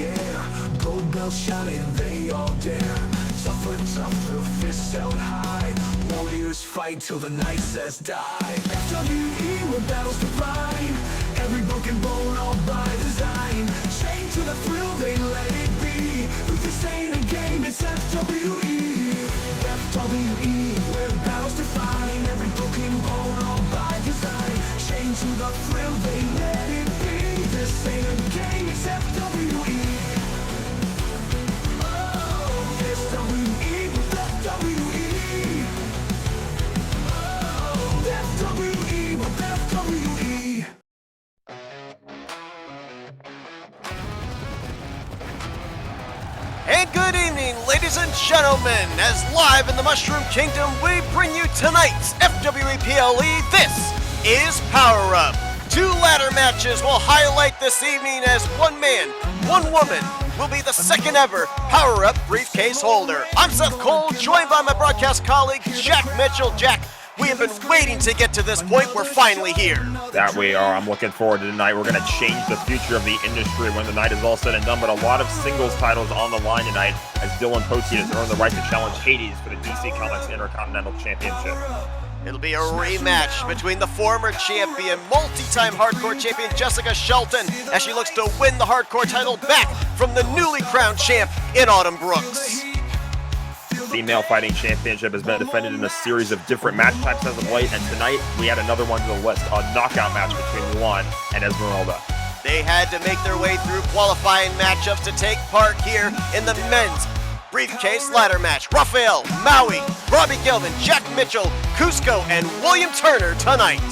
air. Gold bells shining, they all dare. Tougher, fists held high. Warriors fight till the night says die. FWE, where battles divine. Every broken bone, all by design. Chained to the thrill, they let it be. This ain't a game, it's FWE. FWE, where battles define. Every broken bone, all by design. Chained to the thrill, they let it be. This ain't a game, it's FWE. Oh, FWE with FWE. Oh, FWE with FWE. And good evening, ladies and gentlemen, as live in the Mushroom Kingdom, we bring you tonight's FWE PLE. This is Power Up. 2 ladder matches will highlight this evening as one man, one woman will be the second ever Power Up briefcase holder. I'm Seth Cole, joined by my broadcast colleague, Jack Mitchell. Jack, we have been waiting to get to this point. We're finally here. That we are. I'm looking forward to tonight. We're going to change the future of the industry when the night is all said and done, but a lot of singles titles on the line tonight as Dylan Potier has earned the right to challenge Hades for the DC Comics Intercontinental Championship. It'll be a rematch between the former champion, multi-time hardcore champion Jessica Shelton, as she looks to win the hardcore title back from the newly crowned champ in Autumn Brooks. Female Fighting Championship has been defended in a series of different match types as of late, and tonight we had another one to the list, a knockout match between Mulan and Esmeralda. They had to make their way through qualifying matchups to take part here in the men's briefcase ladder match. Raphael, Maui, Robbie Gilvin, Jack Mitchell, Cusco, and William Turner tonight.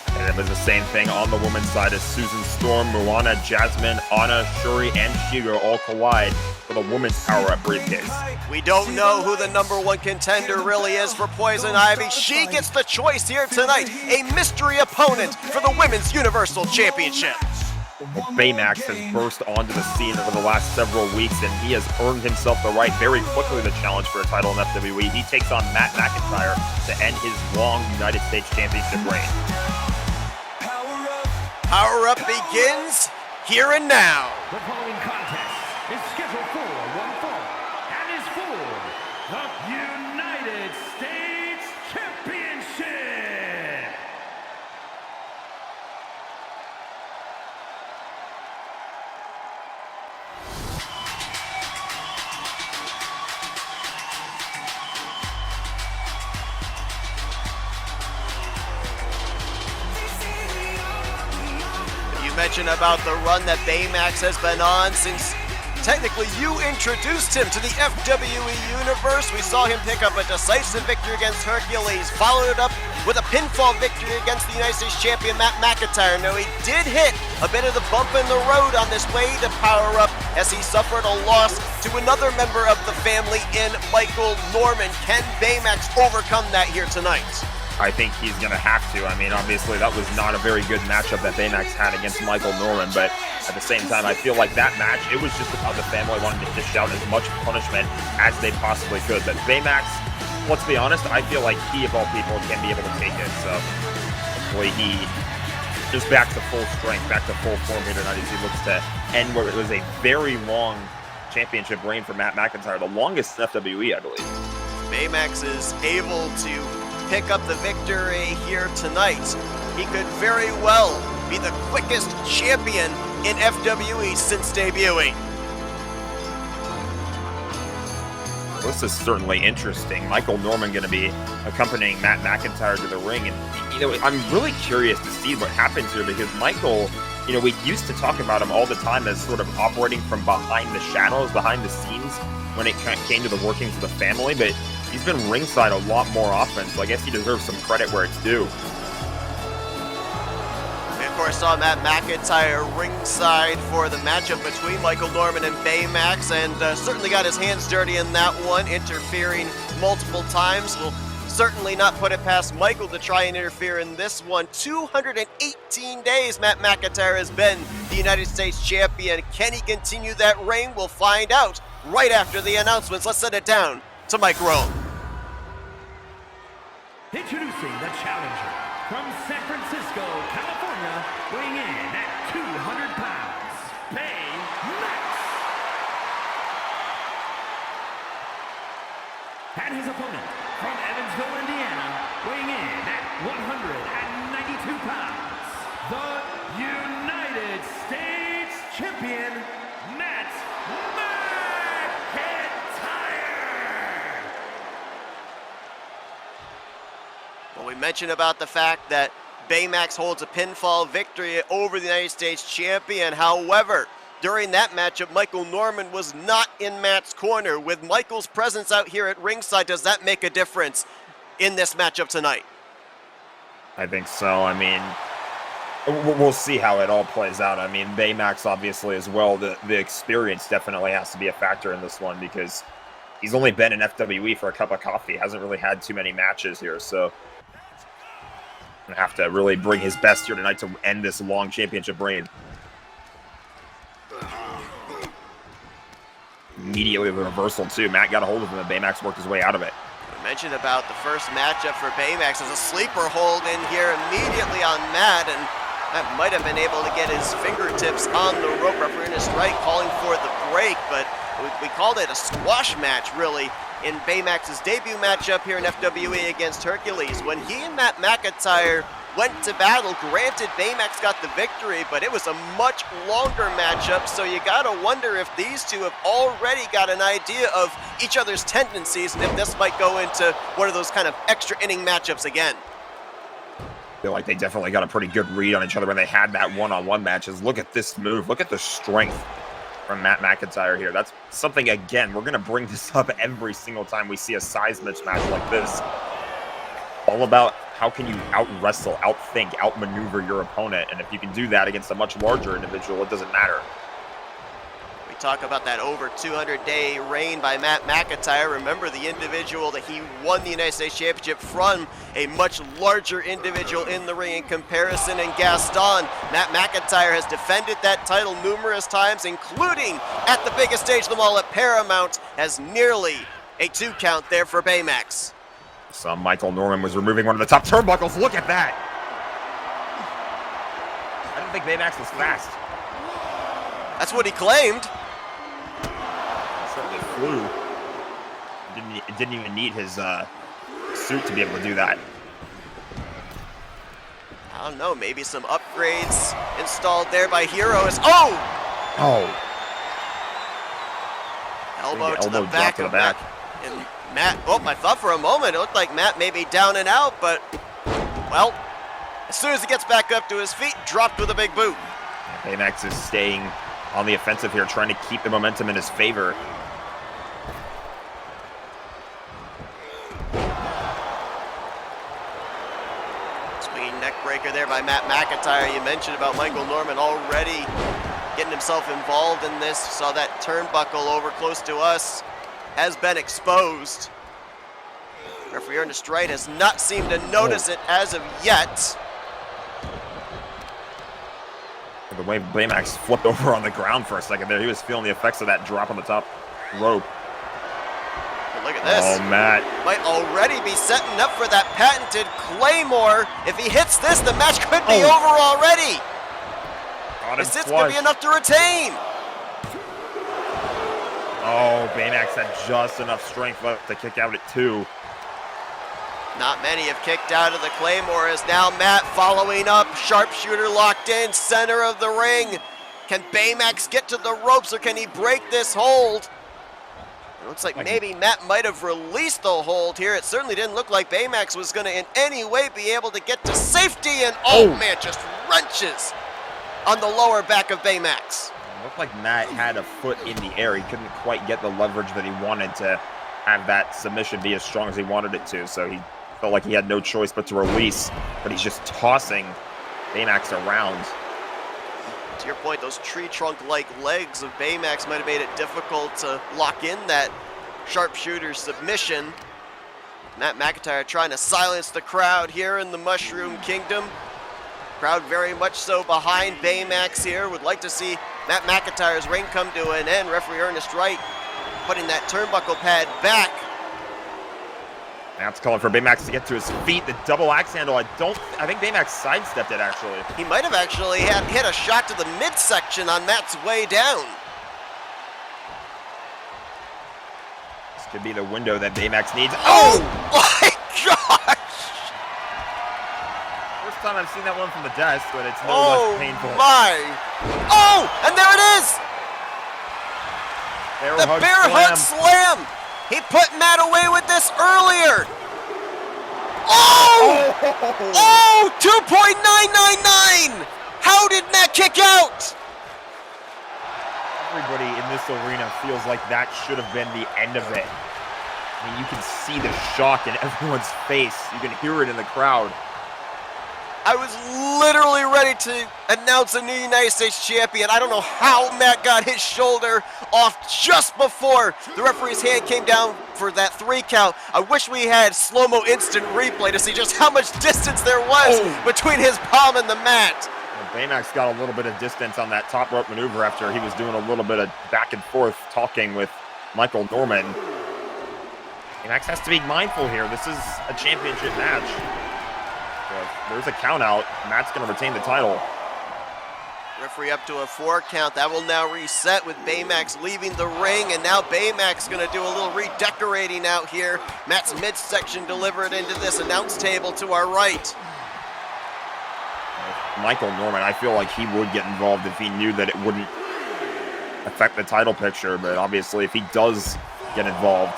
And it was the same thing on the women's side as Susan Storm, Moana, Jasmine, Anna, Shuri, and Shigo all collide for the women's power-up briefcase. We don't know who the number 1 contender really is for Poison Ivy. She gets the choice here tonight, a mystery opponent for the Women's Universal Championship. Baymax has burst onto the scene over the last several weeks, and he has earned himself the right very quickly to challenge for a title in FWE. He takes on Matt McIntyre to end his long United States Championship reign. Power Up begins here and now. The following contest is scheduled for one fall and is for the United States Championship. Mention about the run that Baymax has been on since technically you introduced him to the FWE universe. We saw him pick up a decisive victory against Hercules, followed it up with a pinfall victory against the United States champion Matt McIntyre. Now he did hit a bit of the bump in the road on this way to Power Up as he suffered a loss to another member of the family in Michael Norman. Can Baymax overcome that here tonight? I think he's going to have to. I mean, obviously, that was not a very good matchup that Baymax had against Michael Norman, but at the same time, I feel like that match, it was just about the family wanting to dish out as much punishment as they possibly could. But Baymax, let's be honest, I feel like he, of all people, can be able to take it. So, hopefully, he is back to full strength, back to full form here tonight as he looks to end where it was a very long championship reign for Matt McIntyre, the longest in FWE, I believe. Baymax is able to pick up the victory here tonight. He could very well be the quickest champion in FWE since debuting. This is certainly interesting. Michael Norman going to be accompanying Matt McIntyre to the ring, and I'm really curious to see what happens here because Michael, we used to talk about him all the time as sort of operating from behind the shadows, behind the scenes when it came to the workings of the family, but he's been ringside a lot more often, so I guess he deserves some credit where it's due. We, of course, saw Matt McIntyre ringside for the matchup between Michael Norman and Baymax, and certainly got his hands dirty in that one, interfering multiple times. We'll certainly not put it past Michael to try and interfere in this one. 218 days Matt McIntyre has been the United States champion. Can he continue that reign? We'll find out right after the announcements. Let's send it down to Mike Rome. Introducing the challenger from San Francisco, California, weighing in at 200 pounds, Baymax. And his opponent from Evansville, Indiana, weighing in at 192 pounds, the United States Champion, Matt McIntyre! Well, we mentioned about the fact that Baymax holds a pinfall victory over the United States Champion. However, during that matchup, Michael Norman was not in Matt's corner. With Michael's presence out here at ringside, does that make a difference in this matchup tonight? I think so. I mean, we'll see how it all plays out. I mean, Baymax obviously as well. The experience definitely has to be a factor in this one because he's only been in FWE for a cup of coffee. Hasn't really had too many matches here, so gonna have to really bring his best here tonight to end this long championship reign. Immediately the reversal too. Matt got a hold of him and Baymax worked his way out of it. We mentioned about the first matchup for Baymax as a sleeper hold in here immediately on Matt, and Matt might have been able to get his fingertips on the rope. Referee Ernest Wright calling for the break, but we called it a squash match really in Baymax's debut matchup here in FWE against Hercules. When he and Matt McIntyre went to battle, granted Baymax got the victory, but it was a much longer matchup, so you gotta wonder if these two have already got an idea of each other's tendencies and if this might go into one of those kind of extra inning matchups again. I feel like they definitely got a pretty good read on each other when they had that one-on-one matches. Look at this move. Look at the strength from Matt McIntyre here. That's something, again, we're going to bring this up every single time we see a size mismatch like this. All about how can you out-wrestle, out-think, out-maneuver your opponent, and if you can do that against a much larger individual, it doesn't matter. We talk about that over 200-day reign by Matt McIntyre. Remember the individual that he won the United States Championship from, a much larger individual in the ring in comparison, and Gaston. Matt McIntyre has defended that title numerous times, including at the biggest stage of them all at Paramount, as nearly a 2 count there for Baymax. So Michael Norman was removing one of the top turnbuckles. Look at that. I didn't think Baymax was fast. That's what he claimed. Certainly flew. It didn't even need his suit to be able to do that. I don't know, maybe some upgrades installed there by Heroes. Oh! Elbow to the back of Matt. And Matt, I thought for a moment it looked like Matt may be down and out, but, well, as soon as he gets back up to his feet, dropped with a big boot. Baymax is staying on the offensive here, trying to keep the momentum in his favor. Swinging neck breaker there by Matt McIntyre. You mentioned about Michael Norman already getting himself involved in this. Saw that turnbuckle over close to us. Has been exposed. Referee Ernest Wright has not seemed to notice it as of yet. The way Baymax flipped over on the ground for a second there, he was feeling the effects of that drop on the top rope. But look at this. Oh, Matt. Might already be setting up for that patented Claymore. If he hits this, the match could be over already. Is this going to be enough to retain? Oh, Baymax had just enough strength left to kick out at 2. Not many have kicked out of the Claymore, as now Matt following up. Sharpshooter locked in, center of the ring. Can Baymax get to the ropes, or can he break this hold? It looks like maybe Matt might have released the hold here. It certainly didn't look like Baymax was going to in any way be able to get to safety, and oh man, just wrenches on the lower back of Baymax. It looked like Matt had a foot in the air. He couldn't quite get the leverage that he wanted to have that submission be as strong as he wanted it to, so he felt like he had no choice but to release, but he's just tossing Baymax around. To your point, those tree trunk-like legs of Baymax might have made it difficult to lock in that sharpshooter submission. Matt McIntyre trying to silence the crowd here in the Mushroom Kingdom. Crowd very much so behind Baymax here. Would like to see Matt McIntyre's reign come to an end. Referee Ernest Wright putting that turnbuckle pad back. Matt's calling for Baymax to get to his feet. The double axe handle, I think Baymax sidestepped it, actually. He might have actually hit a shot to the midsection on Matt's way down. Just could be the window that Baymax needs. Oh my gosh! First time I've seen that one from the desk, but it's no Oh less painful. my! Oh, and there it is! The bear hug slam! He put Matt away with this earlier! Oh! Oh! 2.999! How did Matt kick out? Everybody in this arena feels like that should have been the end of it. I mean, you can see the shock in everyone's face. You can hear it in the crowd. I was literally ready to announce a new United States champion. I don't know how Matt got his shoulder off just before the referee's hand came down for that 3 count. I wish we had slow-mo instant replay to see just how much distance there was between his palm and the mat. Baymax got a little bit of distance on that top rope maneuver after he was doing a little bit of back and forth talking with Michael Norman. Baymax has to be mindful here. This is a championship match. So if there's a count out, Matt's going to retain the title. Referee up to a 4 count. That will now reset with Baymax leaving the ring, and now Baymax going to do a little redecorating out here. Matt's midsection delivered into this announce table to our right. Michael Norman, I feel like he would get involved if he knew that it wouldn't affect the title picture, but obviously if he does get involved,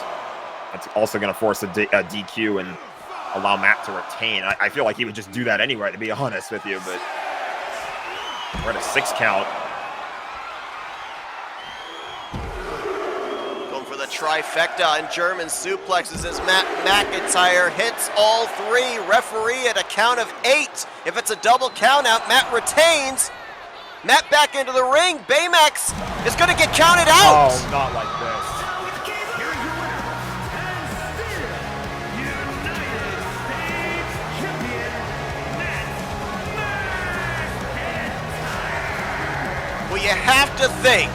that's also going to force a DQ and allow Matt to retain. I feel like he would just do that anyway, to be honest with you, but we're at a 6 count. For the trifecta and German suplexes as Matt McIntyre hits all 3. Referee at a count of 8. If it's a double count out, Matt retains. Matt back into the ring. Baymax is going to get counted out. Oh, not like this. Here's your winner, and still United States Champion, Matt McIntyre. Well, you have to think,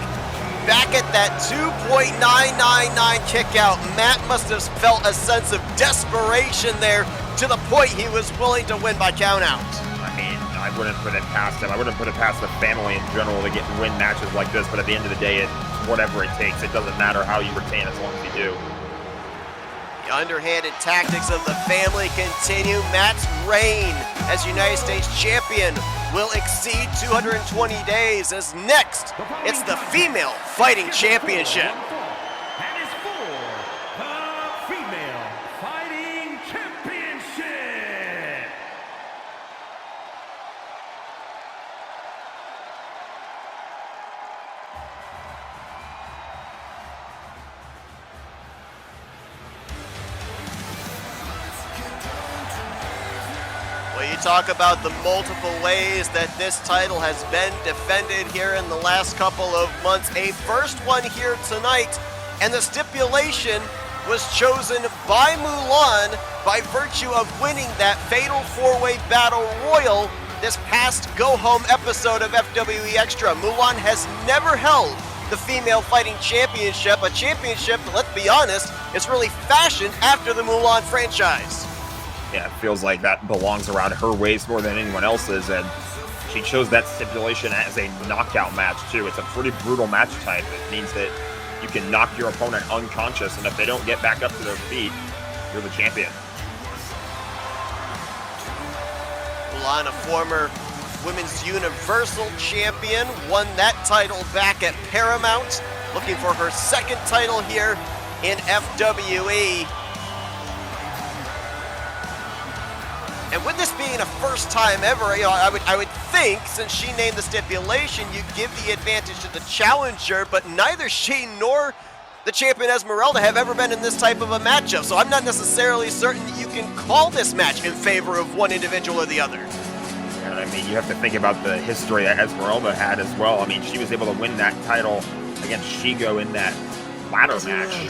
back at that 2.999 kick out, Matt must have felt a sense of desperation there to the point he was willing to win by count out. I mean, I wouldn't put it past him. I wouldn't put it past the family in general to win matches like this, but at the end of the day, it's whatever it takes. It doesn't matter how you retain as long as you do. The underhanded tactics of the family continue. Matt's reign as United States champion will exceed 220 days, as next, it's the Female Fighting Championship. And is for the Female Fighting Championship. Well, you talk about the multiple ways that this title has been defended here in the last couple of months. A first one here tonight, and the stipulation was chosen by Mulan by virtue of winning that fatal 4-way battle royal this past go-home episode of FWE Extra. Mulan has never held the Female Fighting Championship, a championship that, let's be honest, is really fashioned after the Mulan franchise. Yeah, it feels like that belongs around her waist more than anyone else's, and she chose that stipulation as a knockout match, too. It's a pretty brutal match type. It means that you can knock your opponent unconscious, and if they don't get back up to their feet, you're the champion. Mulan, a former Women's Universal Champion, won that title back at Paramount, looking for her 2nd title here in FWE. And with this being a first time ever, I would think, since she named the stipulation, you'd give the advantage to the challenger, but neither she nor the champion Esmeralda have ever been in this type of a matchup, so I'm not necessarily certain that you can call this match in favor of one individual or the other. And I mean, you have to think about the history that Esmeralda had as well. I mean, she was able to win that title against Shigo in that ladder match.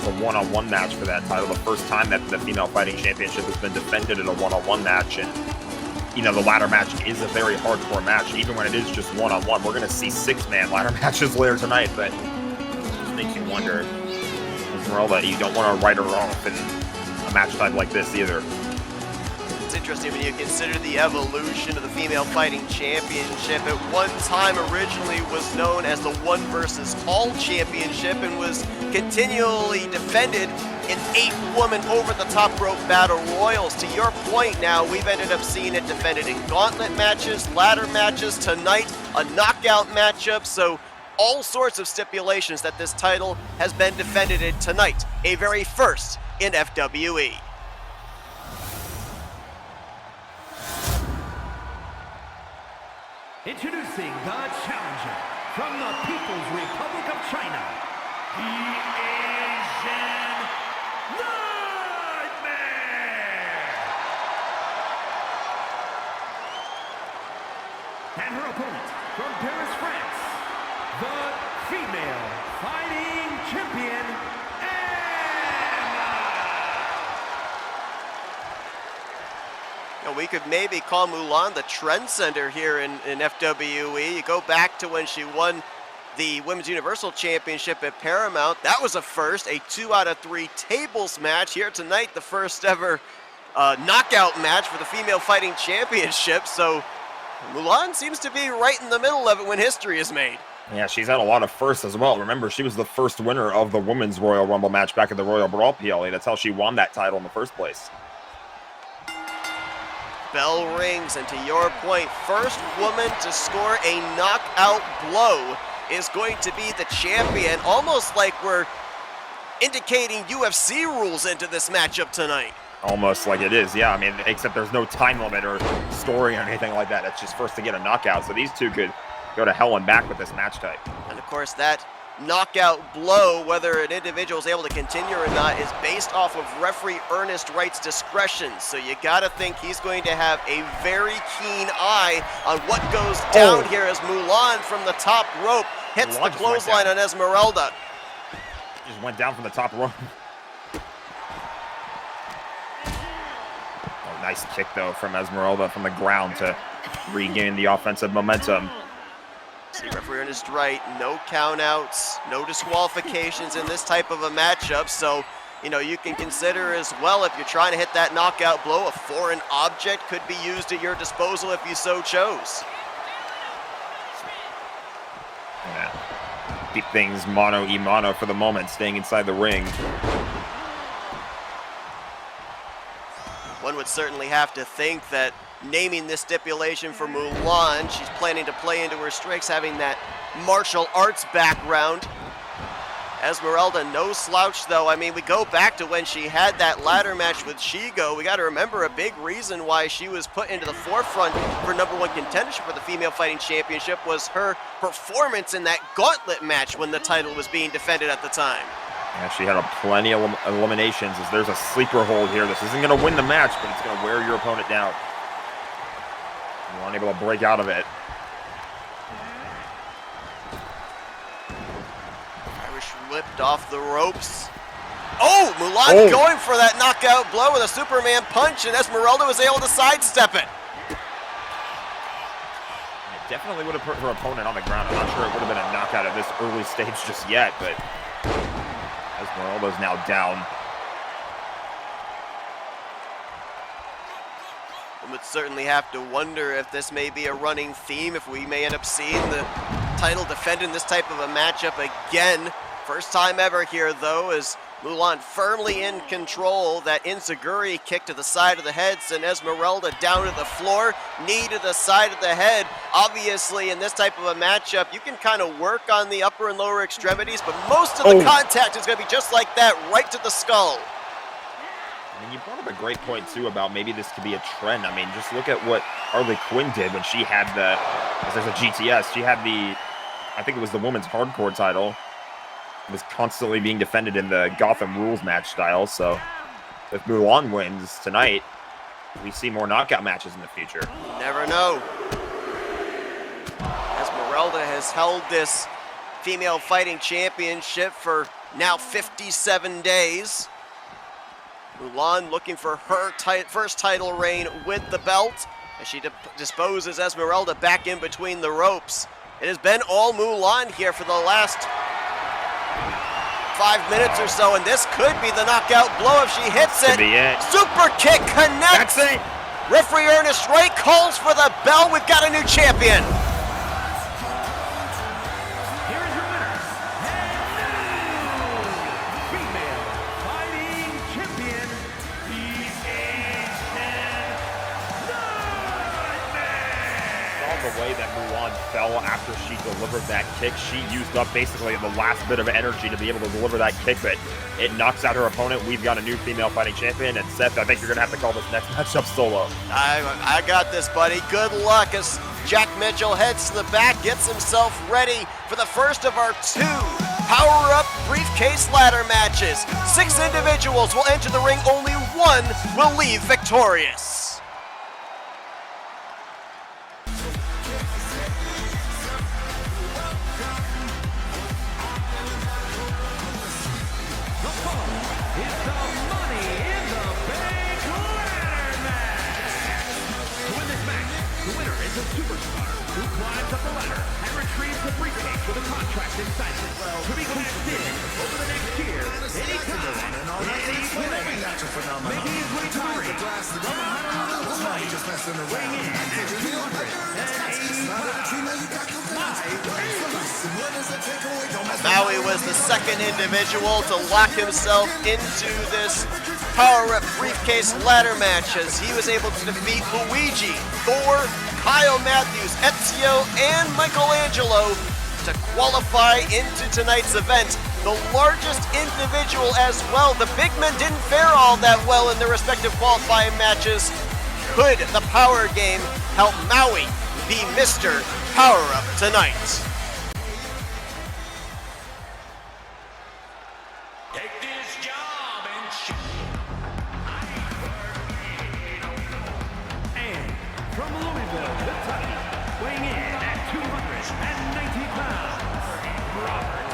A one-on-one match for that title, the first time that the Female Fighting Championship has been defended in a one-on-one match. And you know, the ladder match is a very hardcore match, even when it is just one-on-one. We're going to see 6-man ladder matches later tonight, but it just makes you wonder, Esmeralda, you don't want to write her off in a match type like this either. it's interesting when you consider the evolution of the female fighting championship. At one time originally was known as the One versus All Championship and was continually defended in 8-woman over-the-top rope battle royals. To your point now, we've ended up seeing it defended in gauntlet matches, ladder matches, tonight a knockout matchup, so all sorts of stipulations that this title has been defended in tonight, a very first in FWE. Introducing the challenger from the People's Republic of China, the Asian Nightmare! And her opponent from Paris, France, the female fighting champion, We could maybe call Mulan the trendsetter here in FWE. You go back to when she won the Women's Universal Championship at Paramount. That was a first, a 2 out of 3 tables match. Here tonight, the first ever knockout match for the Female Fighting Championship. So Mulan seems to be right in the middle of it when history is made. Yeah, she's had a lot of firsts as well. Remember, she was the first winner of the Women's Royal Rumble match back at the Royal Brawl PLE. That's how she won that title in the first place. Bell rings, and to your point, first woman to score a knockout blow is going to be the champion. Almost like we're indicating UFC rules into this matchup tonight. Almost like it is, yeah. I mean, except there's no time limit or story or anything like that. It's just first to get a knockout. So these two could go to hell and back with this match type. And of course, that knockout blow, whether an individual is able to continue or not, is based off of referee Ernest Wright's discretion. So you gotta think he's going to have a very keen eye on what goes down here as Mulan from the top rope hits the clothesline on Esmeralda. Just went down from the top rope. Oh, nice kick though from Esmeralda from the ground to regain the offensive momentum. See, referee Ernest Wright, no countouts, no disqualifications in this type of a matchup. So, you can consider as well, if you're trying to hit that knockout blow, a foreign object could be used at your disposal if you so chose. Yeah. Keep things mano-a-mano for the moment, staying inside the ring. One would certainly have to think that naming this stipulation for Mulan, she's planning to play into her strengths, having that martial arts background. Esmeralda, no slouch though. I mean, we go back to when she had that ladder match with Shigo. We got to remember a big reason why she was put into the forefront for #1 contendership for the Female Fighting Championship was her performance in that gauntlet match when the title was being defended at the time. Yeah, she had plenty of eliminations. As there's a sleeper hold here. This isn't going to win the match, but it's going to wear your opponent down. You weren't able to break out of it. Irish whipped off the ropes. Oh, Mulan going for that knockout blow with a Superman punch, and Esmeralda was able to sidestep it. It definitely would have put her opponent on the ground. I'm not sure it would have been a knockout at this early stage just yet, but Esmeralda's now down. One would certainly have to wonder if this may be a running theme, if we may end up seeing the title defended in this type of a matchup again. First time ever here, though, as Mulan firmly in control. That Enziguri kick to the side of the head sent Esmeralda down to the floor, knee to the side of the head. Obviously, in this type of a matchup, you can kind of work on the upper and lower extremities, but most of the contact is going to be just like that, right to the skull. I mean, you brought up a great point, too, about maybe this could be a trend. I mean, just look at what Harley Quinn did when she had because there's a GTS, she had I think it was the women's hardcore title. It was constantly being defended in the Gotham Rules match style, so if Mulan wins tonight, we see more knockout matches in the future. Never know. Esmeralda has held this female fighting championship for now 57 days. Mulan looking for her first title reign with the belt as she disposes Esmeralda back in between the ropes. It has been all Mulan here for the last 5 minutes or so, and this could be the knockout blow if she hits it. Could be it. Super kick connects. That's it. Referee Ernest Wright calls for the bell. We've got a new champion. Here is your winner, and new female fighting champion, the Asian Nightmare. The way that Mulan fell after she delivered that kick, she used up basically the last bit of energy to be able to deliver that kick, but it knocks out her opponent. We've got a new female fighting champion, and Seth, I think you're going to have to call this next matchup solo. I got this, buddy. Good luck as Jack Mitchell heads to the back, gets himself ready for the first of our 2 power-up briefcase ladder matches. 6 individuals will enter the ring. Only 1 will leave victorious. Superstar who climbs up the ladder and retrieves the briefcase with a contract inside it to be cashed in over the next year, anytime, any place. Making his way to the ring from Hawaii, weighing in at 285. Maui was the second individual to lock himself into this power-up briefcase ladder match as he was able to defeat Luigi, Thor, Kyle Matthews, Ezio, and Michelangelo to qualify into tonight's event. The largest individual as well. The big men didn't fare all that well in their respective qualifying matches. Could the power game help Maui be Mr. Power-Up tonight? From Louisville, Kentucky, weighing in at 290 pounds, Robert.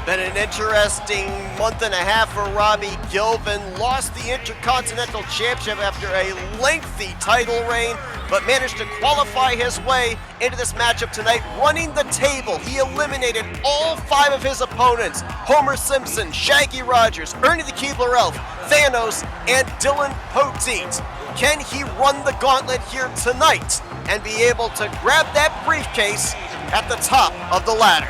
Been an interesting month and a half for Robbie Gilvin. Lost the Intercontinental Championship after a lengthy title reign, but managed to qualify his way into this matchup tonight, running the table. He eliminated all 5 of his opponents: Homer Simpson, Shaggy Rogers, Ernie the Keebler Elf, Thanos, and Dylan Poteet. Can he run the gauntlet here tonight and be able to grab that briefcase at the top of the ladder?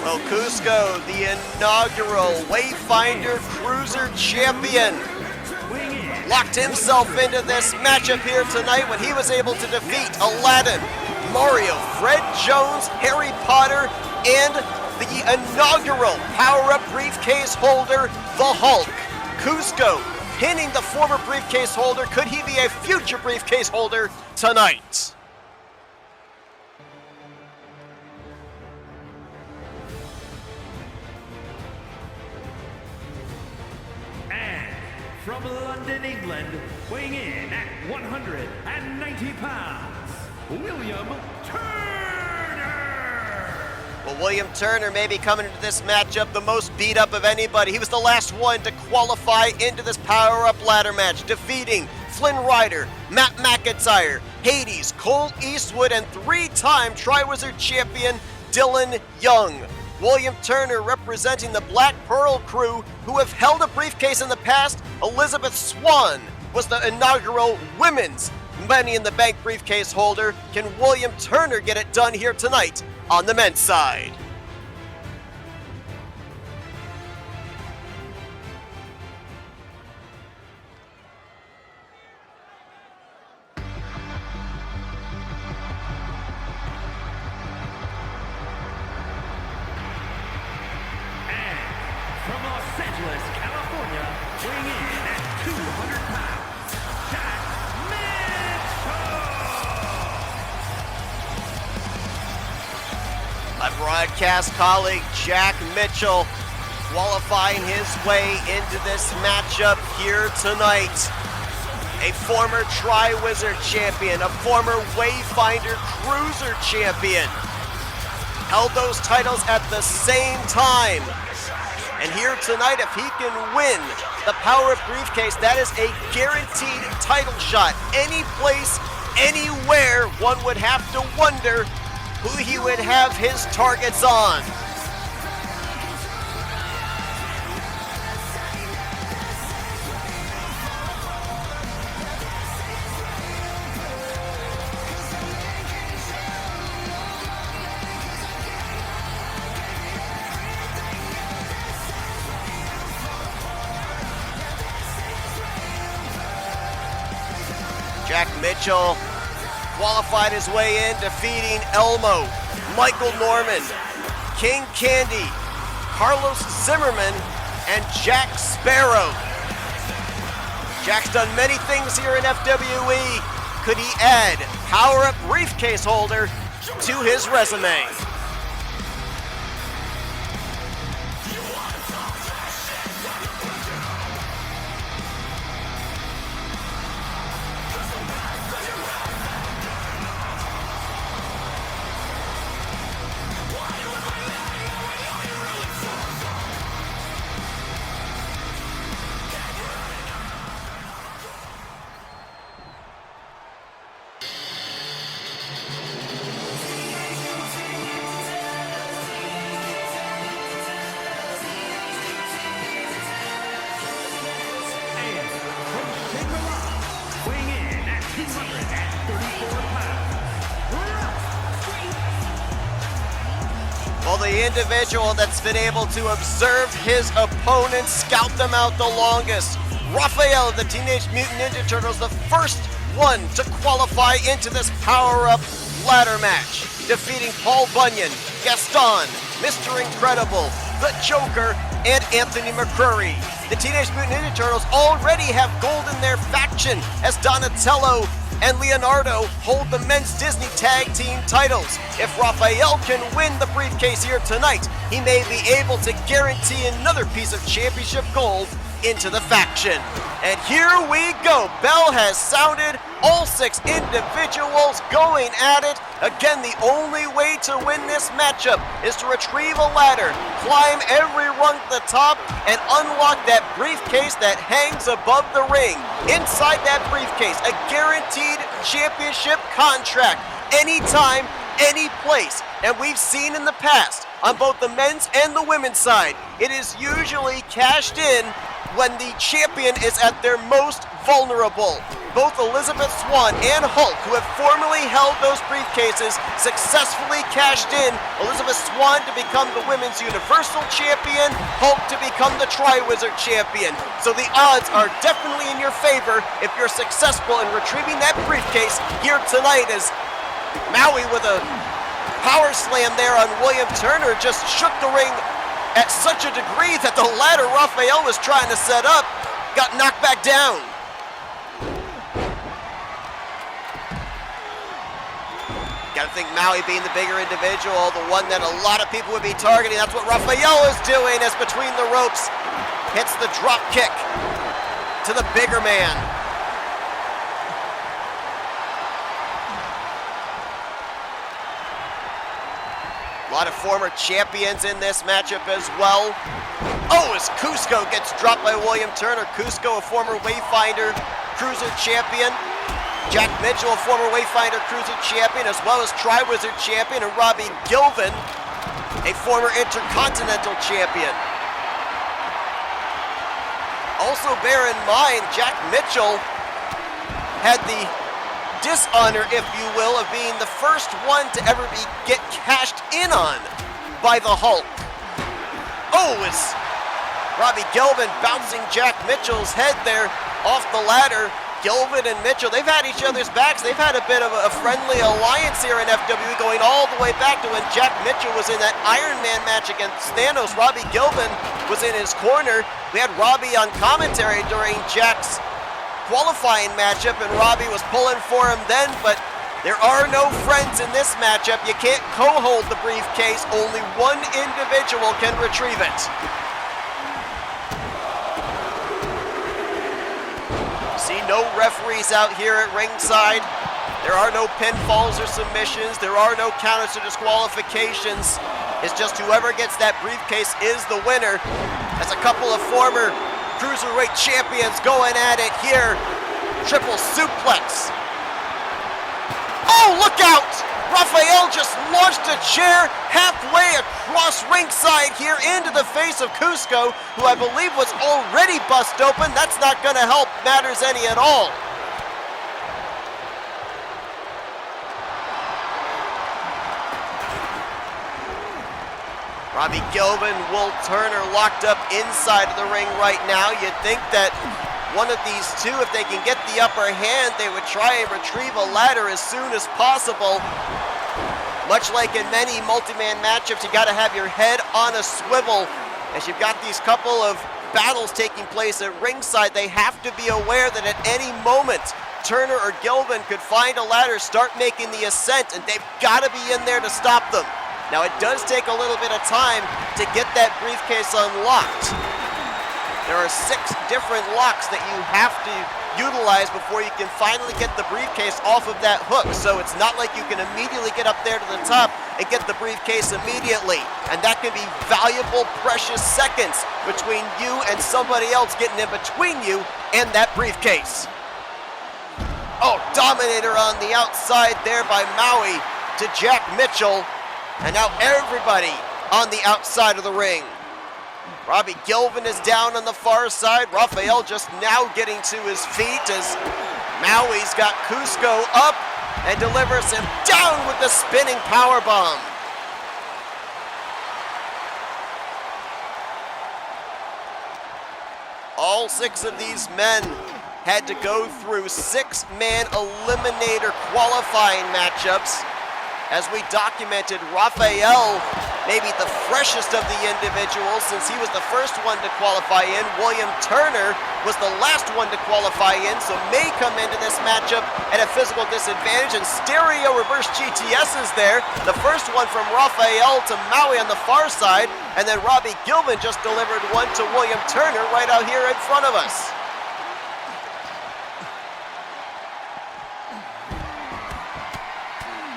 Well, Cusco, the inaugural Wayfinder Cruiser Champion, locked himself into this matchup here tonight when he was able to defeat Aladdin, Mario, Fred Jones, Harry Potter, and the inaugural power-up briefcase holder, the Hulk. Cusco pinning the former briefcase holder. Could he be a future briefcase holder tonight? From London, England, weighing in at 190 pounds, William Turner. Well, William Turner may be coming into this matchup the most beat up of anybody. He was the last one to qualify into this power-up ladder match, defeating Flynn Rider, Matt McIntyre, Hades, Cole Eastwood, and 3-time Triwizard champion Dylan Young. William Turner representing the Black Pearl crew, who have held a briefcase in the past. Elizabeth Swan was the inaugural women's Money in the Bank briefcase holder. Can William Turner get it done here tonight on the men's side? From Los Angeles, California, weighing in at 200 pounds, Jack Mitchell. My broadcast colleague Jack Mitchell qualifying his way into this matchup here tonight. A former Triwizard champion, a former Wayfinder Cruiser champion. held those titles at the same time. And here tonight, if he can win the Power Up briefcase, that is a guaranteed title shot. Any place, anywhere, one would have to wonder who he would have his targets on. Jack Mitchell qualified his way in, defeating Elmo, Michael Norman, King Candy, Carlos Zimmerman, and Jack Sparrow. Jack's done many things here in FWE. Could he add Power Up briefcase holder to his resume? Well, the individual that's been able to observe his opponents, scout them out the longest, Raphael of the Teenage Mutant Ninja Turtles, the first one to qualify into this power-up ladder match, defeating Paul Bunyan, Gaston, Mr. Incredible, the Joker, and Anthony McCrory. The Teenage Mutant Ninja Turtles already have gold in their faction as Donatello and Leonardo hold the men's Disney Tag Team titles. If Raphael can win the briefcase here tonight, he may be able to guarantee another piece of championship gold into the faction. And here we go. Bell has sounded, all 6 individuals going at it. Again, the only way to win this matchup is to retrieve a ladder, climb every rung to the top, and unlock that briefcase that hangs above the ring. Inside that briefcase, a guaranteed championship contract, anytime, any place. And we've seen in the past, on both the men's and the women's side, it is usually cashed in when the champion is at their most vulnerable. Both Elizabeth Swann and Hulk, who have formerly held those briefcases, successfully cashed in. Elizabeth Swann to become the Women's Universal Champion, Hulk to become the Tri-Wizard Champion. So the odds are definitely in your favor if you're successful in retrieving that briefcase here tonight, as Maui with a power slam there on William Turner just shook the ring at such a degree that the ladder Raphael was trying to set up got knocked back down. Gotta think Maui being the bigger individual, the one that a lot of people would be targeting. That's what Raphael is doing, as between the ropes hits the drop kick to the bigger man. A lot of former champions in this matchup as well. Oh, as Cusco gets dropped by William Turner. Cusco, a former Wayfinder Cruiser champion. Jack Mitchell, a former Wayfinder Cruiser champion, as well as Tri-Wizard champion. And Robbie Gilvin, a former Intercontinental champion. Also bear in mind, Jack Mitchell had the dishonor, if you will, of being the first one to ever get cashed in on by the Hulk. Oh, it's Robbie Gilvin bouncing Jack Mitchell's head there off the ladder. Gilvin and Mitchell, they've had each other's backs. They've had a bit of a friendly alliance here in FWE, going all the way back to when Jack Mitchell was in that Iron Man match against Thanos. Robbie Gilvin was in his corner. We had Robbie on commentary during Jack's qualifying matchup, and Robbie was pulling for him then, but there are no friends in this matchup. You can't co-hold the briefcase. Only one individual can retrieve it. See no referees out here at ringside. There are no pinfalls or submissions. There are no counters or disqualifications. It's just whoever gets that briefcase is the winner. As a couple of former cruiserweight champions going at it here. Triple suplex. Oh, look out! Raphael just launched a chair halfway across ringside here into the face of Cusco, who I believe was already bust open. That's not going to help matters any at all. Robbie Gilvin, Will Turner locked up inside of the ring right now. You'd think that one of these two, if they can get the upper hand, they would try and retrieve a ladder as soon as possible. Much like in many multi-man matchups, you gotta have your head on a swivel. As you've got these couple of battles taking place at ringside, they have to be aware that at any moment, Turner or Gilvin could find a ladder, start making the ascent, and they've gotta be in there to stop them. Now it does take a little bit of time to get that briefcase unlocked. There are 6 different locks that you have to utilize before you can finally get the briefcase off of that hook. So it's not like you can immediately get up there to the top and get the briefcase immediately. And that can be valuable, precious seconds between you and somebody else getting in between you and that briefcase. Oh, Dominator on the outside there by Maui to Jack Mitchell. And now everybody on the outside of the ring. Robbie Gilvin is down on the far side. Raphael just now getting to his feet as Maui's got Cusco up and delivers him down with the spinning powerbomb. All 6 of these men had to go through 6-man eliminator qualifying matchups. As we documented, Raphael, maybe the freshest of the individuals since he was the first one to qualify in. William Turner was the last one to qualify in, so may come into this matchup at a physical disadvantage. And stereo reverse GTS is there. The first one from Raphael to Maui on the far side, and then Robbie Gilvin just delivered one to William Turner right out here in front of us.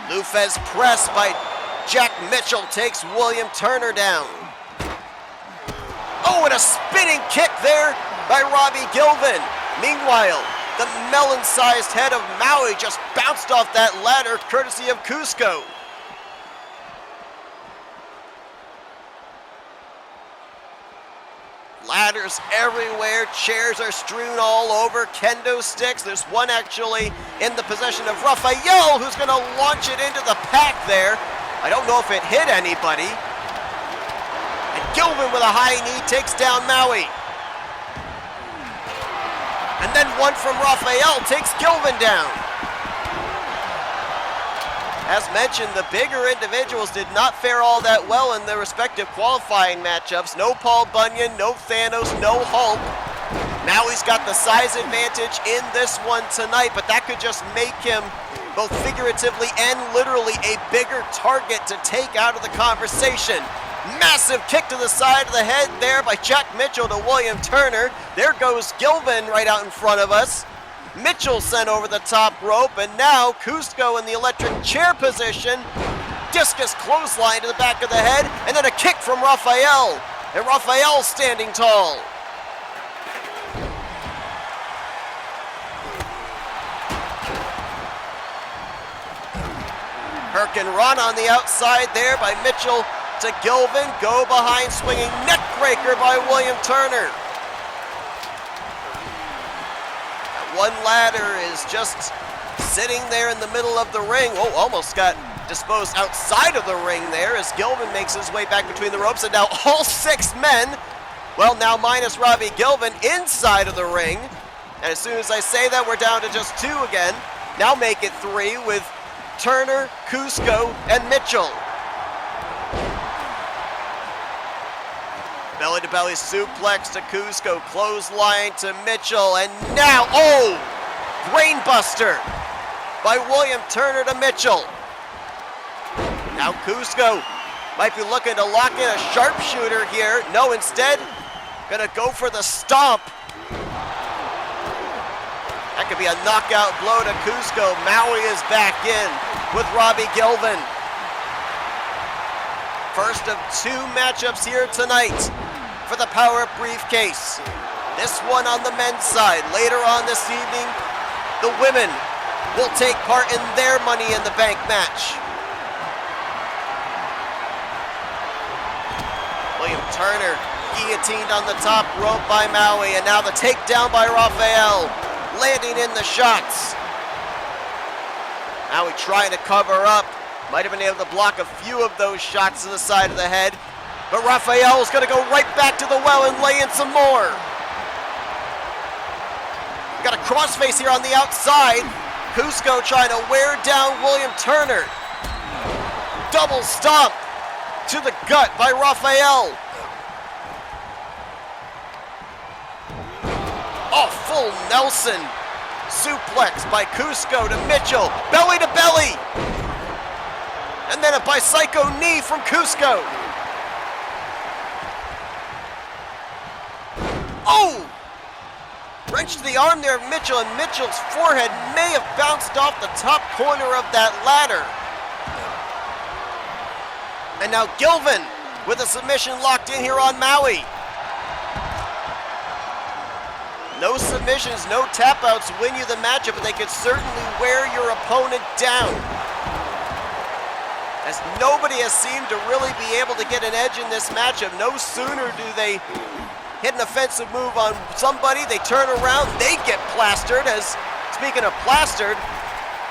Lufez press by Jack Mitchell takes William Turner down. Oh, and a spinning kick there by Robbie Gilvin. Meanwhile, the melon-sized head of Maui just bounced off that ladder courtesy of Cusco. Ladders everywhere, chairs are strewn all over, kendo sticks. There's one actually in the possession of Raphael, who's gonna launch it into the pack there. I don't know if it hit anybody. And Gilvin with a high knee takes down Maui. And then one from Raphael takes Gilvin down. As mentioned, the bigger individuals did not fare all that well in their respective qualifying matchups. No Paul Bunyan, no Thanos, no Hulk. Maui's got the size advantage in this one tonight, but that could just make him both figuratively and literally a bigger target to take out of the conversation. Massive kick to the side of the head there by Jack Mitchell to William Turner. There goes Gilvin right out in front of us. Mitchell sent over the top rope, and now Cusco in the electric chair position. Discus clothesline to the back of the head, and then a kick from Raphael. And Raphael standing tall. Herc and run on the outside there by Mitchell to Gilvin. Go behind swinging neck breaker by William Turner. One ladder is just sitting there in the middle of the ring. Oh, almost got disposed outside of the ring there as Gilvin makes his way back between the ropes. And now all 6 men, well, now minus Robbie Gilvin, inside of the ring. And as soon as I say that, we're down to just 2 again. Now make it 3 with Turner, Cusco, and Mitchell. Belly-to-belly suplex to Cusco, clothesline to Mitchell, and now, oh, brainbuster by William Turner to Mitchell. Now Cusco might be looking to lock in a sharpshooter here. No, instead, gonna go for the stomp. That could be a knockout blow to Cusco. Maui is back in with Robbie Gilvin. First of 2 matchups here tonight for the Power Up briefcase. This one on the men's side. Later on this evening, the women will take part in their Money in the Bank match. William Turner guillotined on the top rope by Maui, and now the takedown by Rafael, landing in the shots. Maui trying to cover up. Might have been able to block a few of those shots to the side of the head, but Rafael's gonna go right back to the well and lay in some more. Got a crossface here on the outside. Cusco trying to wear down William Turner. Double stomp to the gut by Rafael. Oh, full Nelson suplex by Cusco to Mitchell. Belly to belly. And then a bicycle knee from Cusco. Oh! Wrench to the arm there of Mitchell, and Mitchell's forehead may have bounced off the top corner of that ladder. And now Gilvin with a submission locked in here on Maui. No submissions, no tap outs win you the matchup, but they could certainly wear your opponent down, as nobody has seemed to really be able to get an edge in this matchup. No sooner do they hit an offensive move on somebody, they turn around, they get plastered. As, speaking of plastered,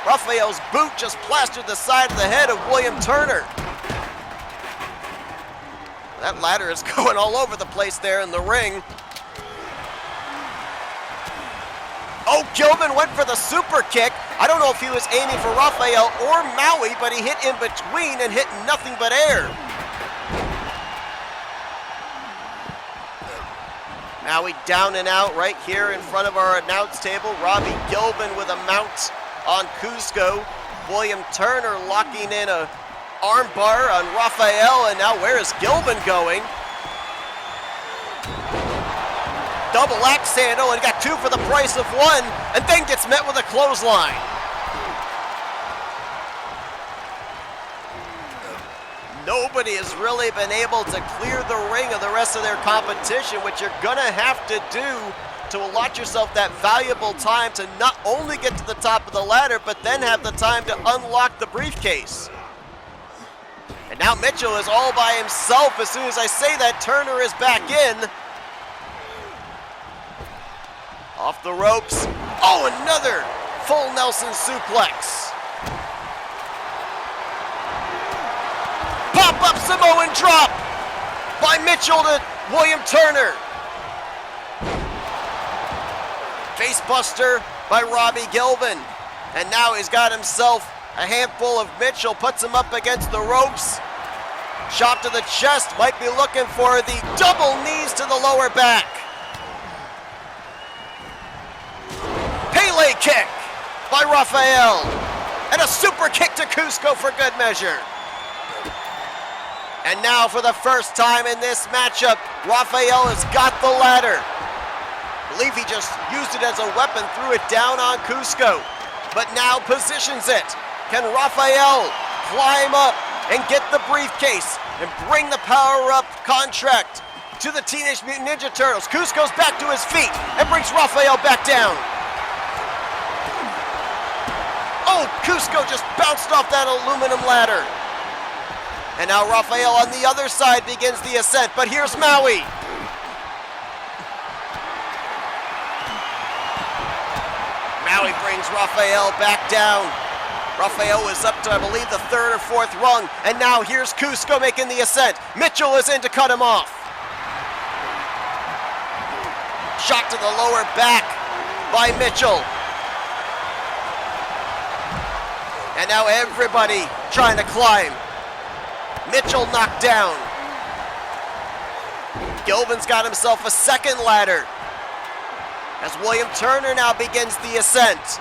Rafael's boot just plastered the side of the head of William Turner. That ladder is going all over the place there in the ring. Oh, Gilvin went for the super kick. I don't know if he was aiming for Rafael or Maui, but he hit in between and hit nothing but air. Maui down and out right here in front of our announce table. Robbie Gilvin with a mount on Cusco. William Turner locking in a armbar on Rafael, and now where is Gilvin going? Double axe handle, and got 2 for the price of 1, and then gets met with a clothesline. Nobody has really been able to clear the ring of the rest of their competition, which you're gonna have to do to allot yourself that valuable time to not only get to the top of the ladder, but then have the time to unlock the briefcase. And now Mitchell is all by himself. As soon as I say that, Turner is back in. Off the ropes. Oh, another full Nelson suplex. Pop-up Samoan drop by Mitchell to William Turner. Facebuster by Robbie Gilvin. And now he's got himself a handful of Mitchell, puts him up against the ropes. Shot to the chest, might be looking for the double knees to the lower back. Pele kick by Rafael. And a super kick to Cusco for good measure. And now for the first time in this matchup, Rafael has got the ladder. I believe he just used it as a weapon, threw it down on Cusco, but now positions it. Can Rafael climb up and get the briefcase and bring the power-up contract to the Teenage Mutant Ninja Turtles? Cusco's back to his feet and brings Rafael back down. Oh, Cusco just bounced off that aluminum ladder. And now Rafael on the other side begins the ascent, but here's Maui. Maui brings Rafael back down. Rafael is up to, I believe, the 3rd or 4th rung, and now here's Cusco making the ascent. Mitchell is in to cut him off. Shot to the lower back by Mitchell. And now everybody trying to climb. Mitchell knocked down. Gilvin's got himself a second ladder as William Turner now begins the ascent.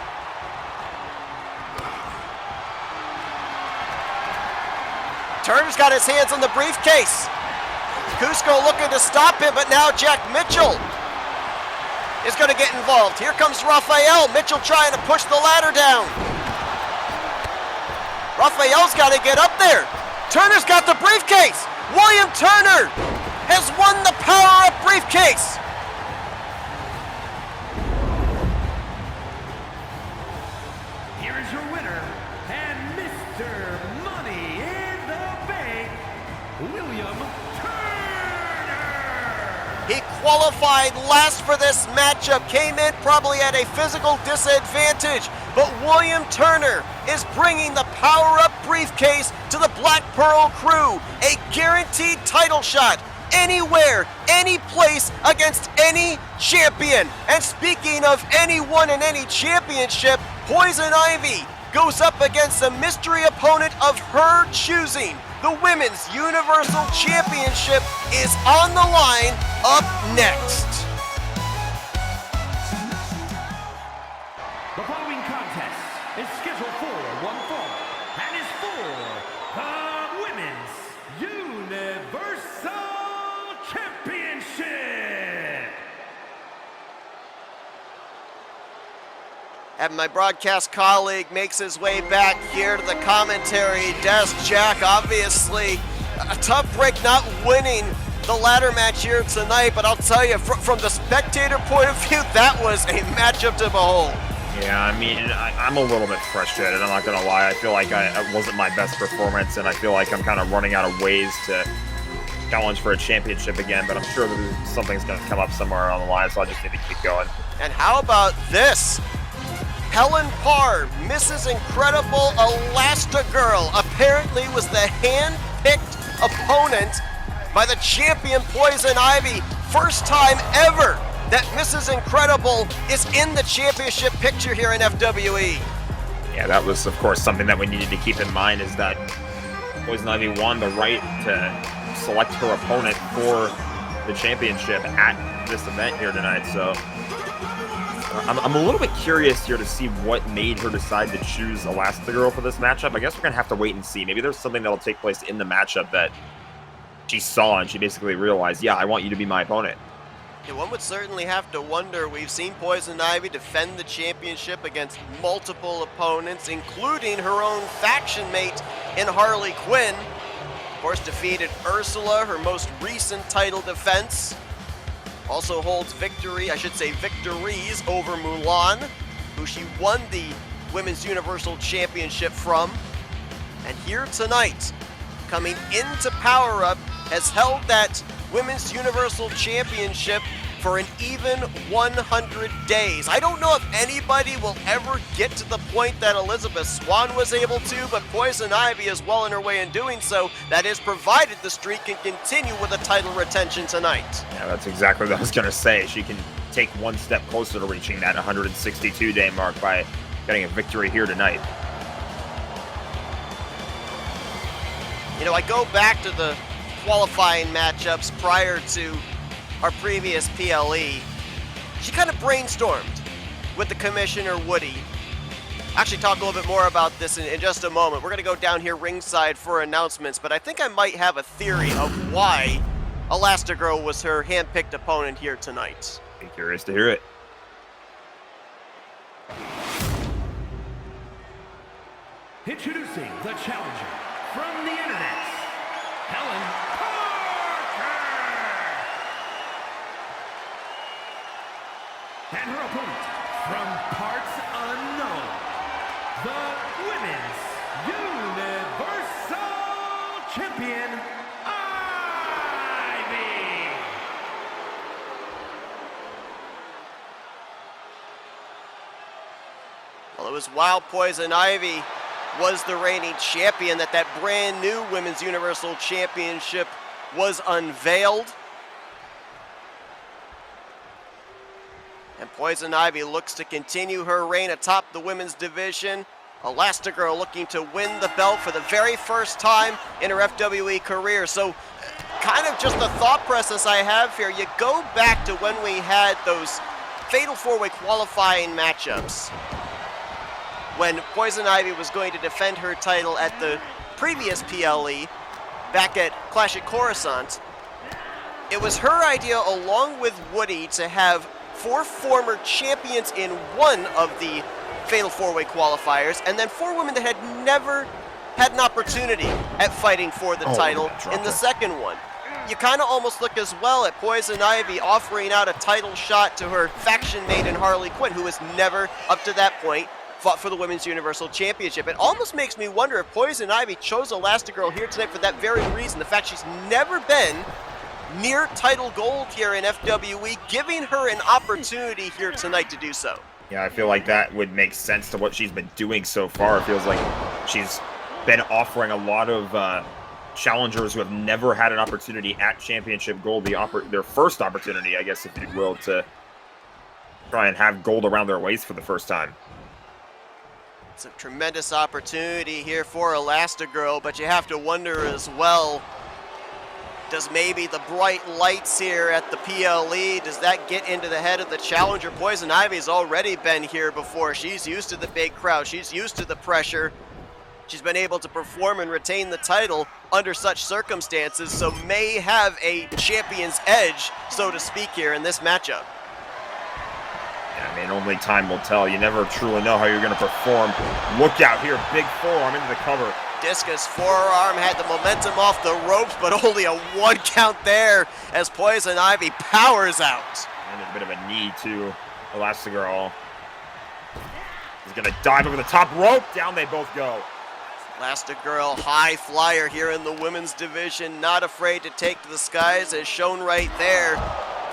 Turner's got his hands on the briefcase. Cusco looking to stop him, but now Jack Mitchell is going to get involved. Here comes Raphael. Mitchell trying to push the ladder down. Raphael's got to get up there. Turner's got the briefcase. William Turner has won the power-up briefcase. Here is your winner, and Mr. Money in the Bank, William Turner. He qualified last for this matchup, came in probably at a physical disadvantage, but William Turner is bringing the power-up briefcase to the Black Pearl crew. A guaranteed title shot anywhere, any place, against any champion. And speaking of anyone and any championship, Poison Ivy goes up against a mystery opponent of her choosing. The Women's Universal Championship is on the line up next. The following contest is scheduled for one fall and is for the Women's Universal Championship. And my broadcast colleague makes his way back here to the commentary desk. Jack, obviously a tough break not winning the ladder match here tonight, but I'll tell you, from the spectator point of view, that was a matchup to behold. Yeah, I mean, I'm a little bit frustrated, I'm not going to lie. I feel like it wasn't my best performance, and I feel like I'm kind of running out of ways to challenge for a championship again, but I'm sure that something's going to come up somewhere on the line, so I just need to keep going. And how about this? Helen Parr, Mrs. Incredible Elastigirl, apparently was the hand-picked opponent by the champion Poison Ivy. First time ever that Mrs. Incredible is in the championship picture here in FWE. Yeah, that was, of course, something that we needed to keep in mind, is that Poison Ivy won the right to select her opponent for the championship at this event here tonight. So I'm a little bit curious here to see what made her decide to choose Elastigirl for this matchup. I guess we're going to have to wait and see. Maybe there's something that'll take place in the matchup that she saw and she basically realized, yeah, I want you to be my opponent. Yeah, one would certainly have to wonder. We've seen Poison Ivy defend the championship against multiple opponents, including her own faction mate in Harley Quinn. Of course, defeated Ursula, her most recent title defense. Also holds victories over Mulan, who she won the Women's Universal Championship from. And here tonight, coming into Power Up, has held that Women's Universal Championship for an even 100 days. I don't know if anybody will ever get to the point that Elizabeth Swann was able to, but Poison Ivy is well on her way in doing so. That is, provided the streak can continue with a title retention tonight. Yeah, that's exactly what I was going to say. She can take one step closer to reaching that 162-day mark by getting a victory here tonight. You know, I go back to the qualifying matchups prior to our previous PLE. She kind of brainstormed with the Commissioner Woody. Actually talk a little bit more about this in just a moment. We're going to go down here ringside for announcements, but I think I might have a theory of why Elastigirl was her hand-picked opponent here tonight. Be curious to hear it. Introducing the challenger from the internet, Helen Parker. And her opponent from parts unknown, the Women's Universal Champion, Ivy. Well, it was while Poison Ivy was the reigning champion that brand new Women's Universal Championship was unveiled. And Poison Ivy looks to continue her reign atop the women's division. Elastigirl looking to win the belt for the very first time in her FWE career. So kind of just the thought process I have here, you go back to when we had those Fatal 4-Way qualifying matchups, when Poison Ivy was going to defend her title at the previous PLE back at Clash at Coruscant. It was her idea, along with Woody, to have 4 former champions in one of the Fatal 4-Way qualifiers, and then 4 women that had never had an opportunity at fighting for the title in the second one. You kind of almost look as well at Poison Ivy offering out a title shot to her faction mate in Harley Quinn, who has never, up to that point, fought for the Women's Universal Championship. It almost makes me wonder if Poison Ivy chose Elastigirl here tonight for that very reason, the fact she's never been near title gold here in FWE, giving her an opportunity here tonight to do so. Yeah, I feel like that would make sense to what she's been doing so far. It feels like she's been offering a lot of challengers who have never had an opportunity at Championship Gold, their first opportunity, I guess, if you will, to try and have gold around their waist for the first time. It's a tremendous opportunity here for Elastigirl, but you have to wonder as well, does maybe the bright lights here at the PLE, does that get into the head of the challenger? Poison Ivy's already been here before. She's used to the big crowd. She's used to the pressure. She's been able to perform and retain the title under such circumstances, so may have a champion's edge, so to speak, here in this matchup. I mean, only time will tell. You never truly know how you're going to perform. Look out here, big forearm into the cover. Discus forearm had the momentum off the ropes, but only a 1 count there as Poison Ivy powers out. And a bit of a knee to Elastigirl. He's going to dive over the top rope. Down they both go. Elastigirl, high flyer here in the women's division, not afraid to take to the skies, as shown right there.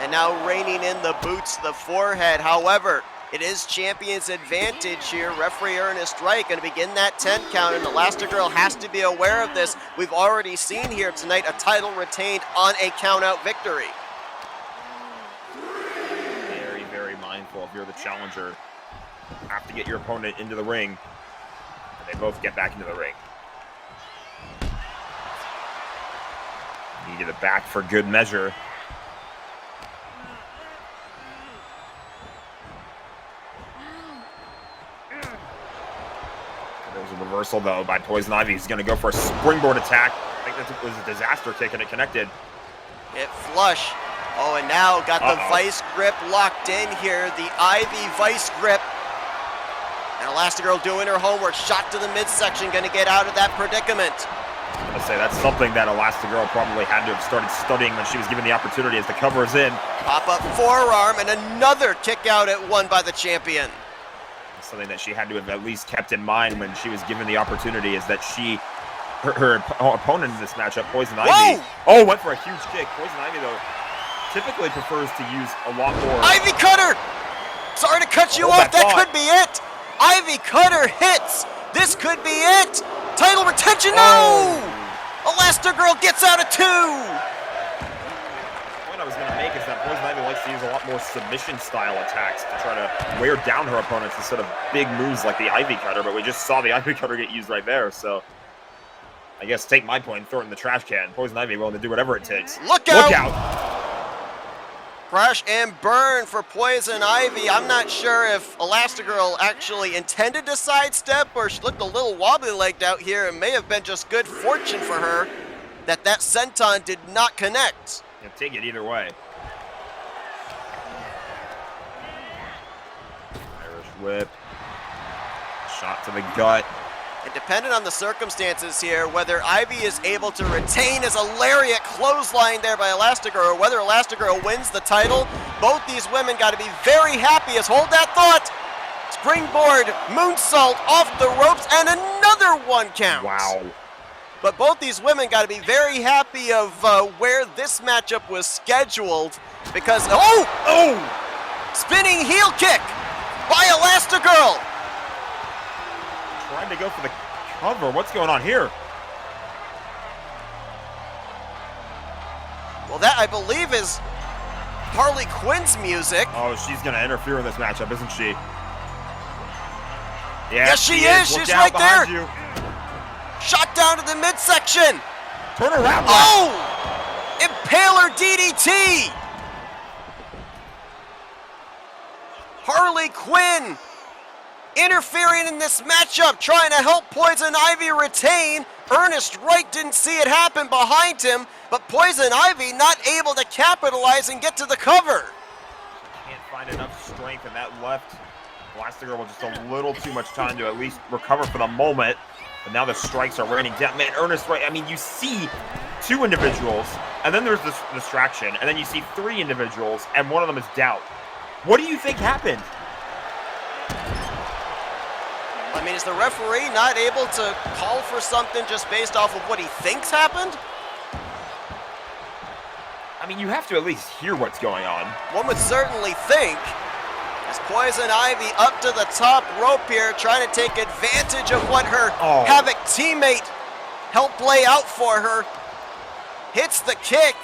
And now raining in the boots, the forehead. However, it is champion's advantage here. Referee Ernest Wright going to begin that 10 count, and Elastigirl has to be aware of this. We've already seen here tonight a title retained on a count-out victory. Very, very mindful if you're the challenger. You have to get your opponent into the ring. And they both get back into the ring. Knee to the back for good measure. There's a reversal, though, by Poison Ivy. He's going to go for a springboard attack. I think that was a disaster kick, and it connected. Hit flush. Oh, and now got the vice grip locked in here. The Ivy vice grip. And Elastigirl doing her homework. Shot to the midsection, going to get out of that predicament. I was going to say, that's something that Elastigirl probably had to have started studying when she was given the opportunity as the cover is in. Pop-up forearm, and another kick out at 1 by the champion. Something that she had to have at least kept in mind when she was given the opportunity is that her opponent in this matchup, Poison Ivy. Oh, went for a huge kick. Poison Ivy, though, typically prefers to use a lot more. Ivy cutter! Sorry to cut you off. That could be it. Ivy cutter hits. This could be it. Title retention. No! Elastigirl gets out of 2. I was going to make is that Poison Ivy likes to use a lot more submission-style attacks to try to wear down her opponents instead of big moves like the Ivy Cutter, but we just saw the Ivy Cutter get used right there, so I guess take my point and throw it in the trash can. Poison Ivy willing to do whatever it takes. Look out! Look out! Crash and burn for Poison Ivy. I'm not sure if Elastigirl actually intended to sidestep or she looked a little wobbly-legged out here. It may have been just good fortune for her that senton did not connect. Yeah, take it either way. Irish whip. Shot to the gut. And depending on the circumstances here, whether Ivy is able to retain as a lariat clothesline there by Elastigirl, or whether Elastigirl wins the title, both these women got to be very happy as, hold that thought, springboard, moonsault off the ropes, and another 1 count. Wow. But both these women got to be very happy of where this matchup was scheduled because, spinning heel kick by Elastigirl. Trying to go for the cover. What's going on here? Well, that, I believe, is Harley Quinn's music. Oh, she's going to interfere in this matchup, isn't she? Yeah, yes, she is. She's right there. You. Shot down to the midsection. Turn around. Oh! Impaler DDT. Harley Quinn interfering in this matchup, trying to help Poison Ivy retain. Ernest Wright didn't see it happen behind him, but Poison Ivy not able to capitalize and get to the cover. Can't find enough strength, and that left Elastigirl with just a little too much time to at least recover for the moment. But now the strikes are raining down. Man, Ernest, right? I mean, you see 2 individuals, and then there's this distraction, and then you see 3 individuals, and one of them is down. What do you think happened? I mean, is the referee not able to call for something just based off of what he thinks happened? I mean, you have to at least hear what's going on. One would certainly think. As Poison Ivy up to the top rope here, trying to take advantage of what her Havoc teammate helped lay out for her. Hits the kick,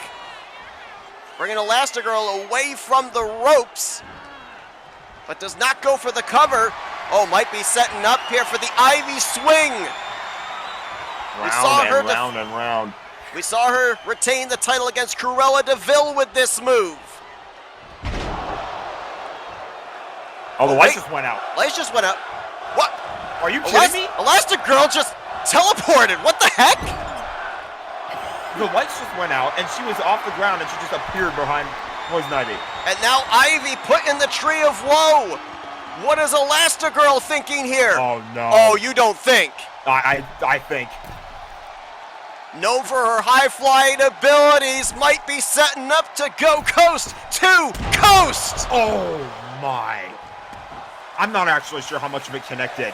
bringing Elastigirl away from the ropes, but does not go for the cover. Oh, might be setting up here for the Ivy swing. Round and round. We saw her retain the title against Cruella DeVille with this move. Oh, the lights just went out. Lights just went out. What? Are you kidding me? Elastigirl just teleported. What the heck? The lights just went out, and she was off the ground, and she just appeared behind Poison Ivy. And now Ivy put in the Tree of Woe. What is Elastigirl thinking here? Oh, no. Oh, you don't think? I think. Known for her high-flying abilities, might be setting up to go coast to coast. Oh, my. I'm not actually sure how much of it connected.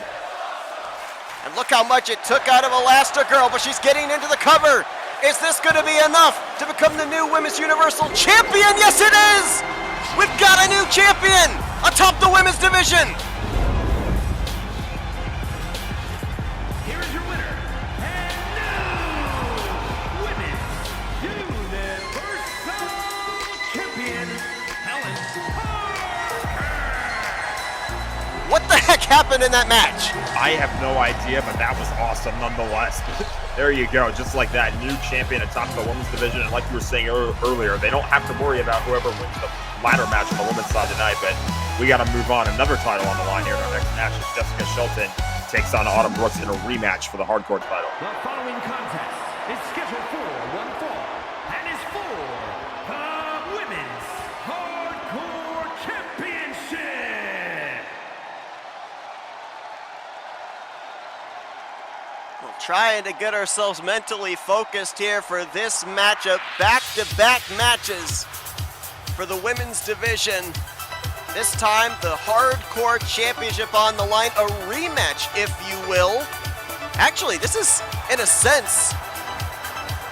And look how much it took out of Elastigirl, but she's getting into the cover. Is this going to be enough to become the new Women's Universal Champion? Yes, it is! We've got a new champion atop the women's division. Here is your winner, and new Women's Universal Champion, Helen Parker. What the heck happened in that match? I have no idea, but that was awesome nonetheless. There you go, just like that, new champion atop the women's division. And like you were saying earlier, they don't have to worry about whoever wins the ladder match on the women's side tonight, but we got to move on. Another title on the line here in our next match as Jessica Shelton takes on Autumn Brooks in a rematch for the hardcore title. The following contest is scheduled for one fall and is for the Women's Hardcore Championship. We're trying to get ourselves mentally focused here for this matchup. Back-to-back matches for the women's division. This time, the Hardcore Championship on the line, a rematch, if you will. Actually, this is, in a sense,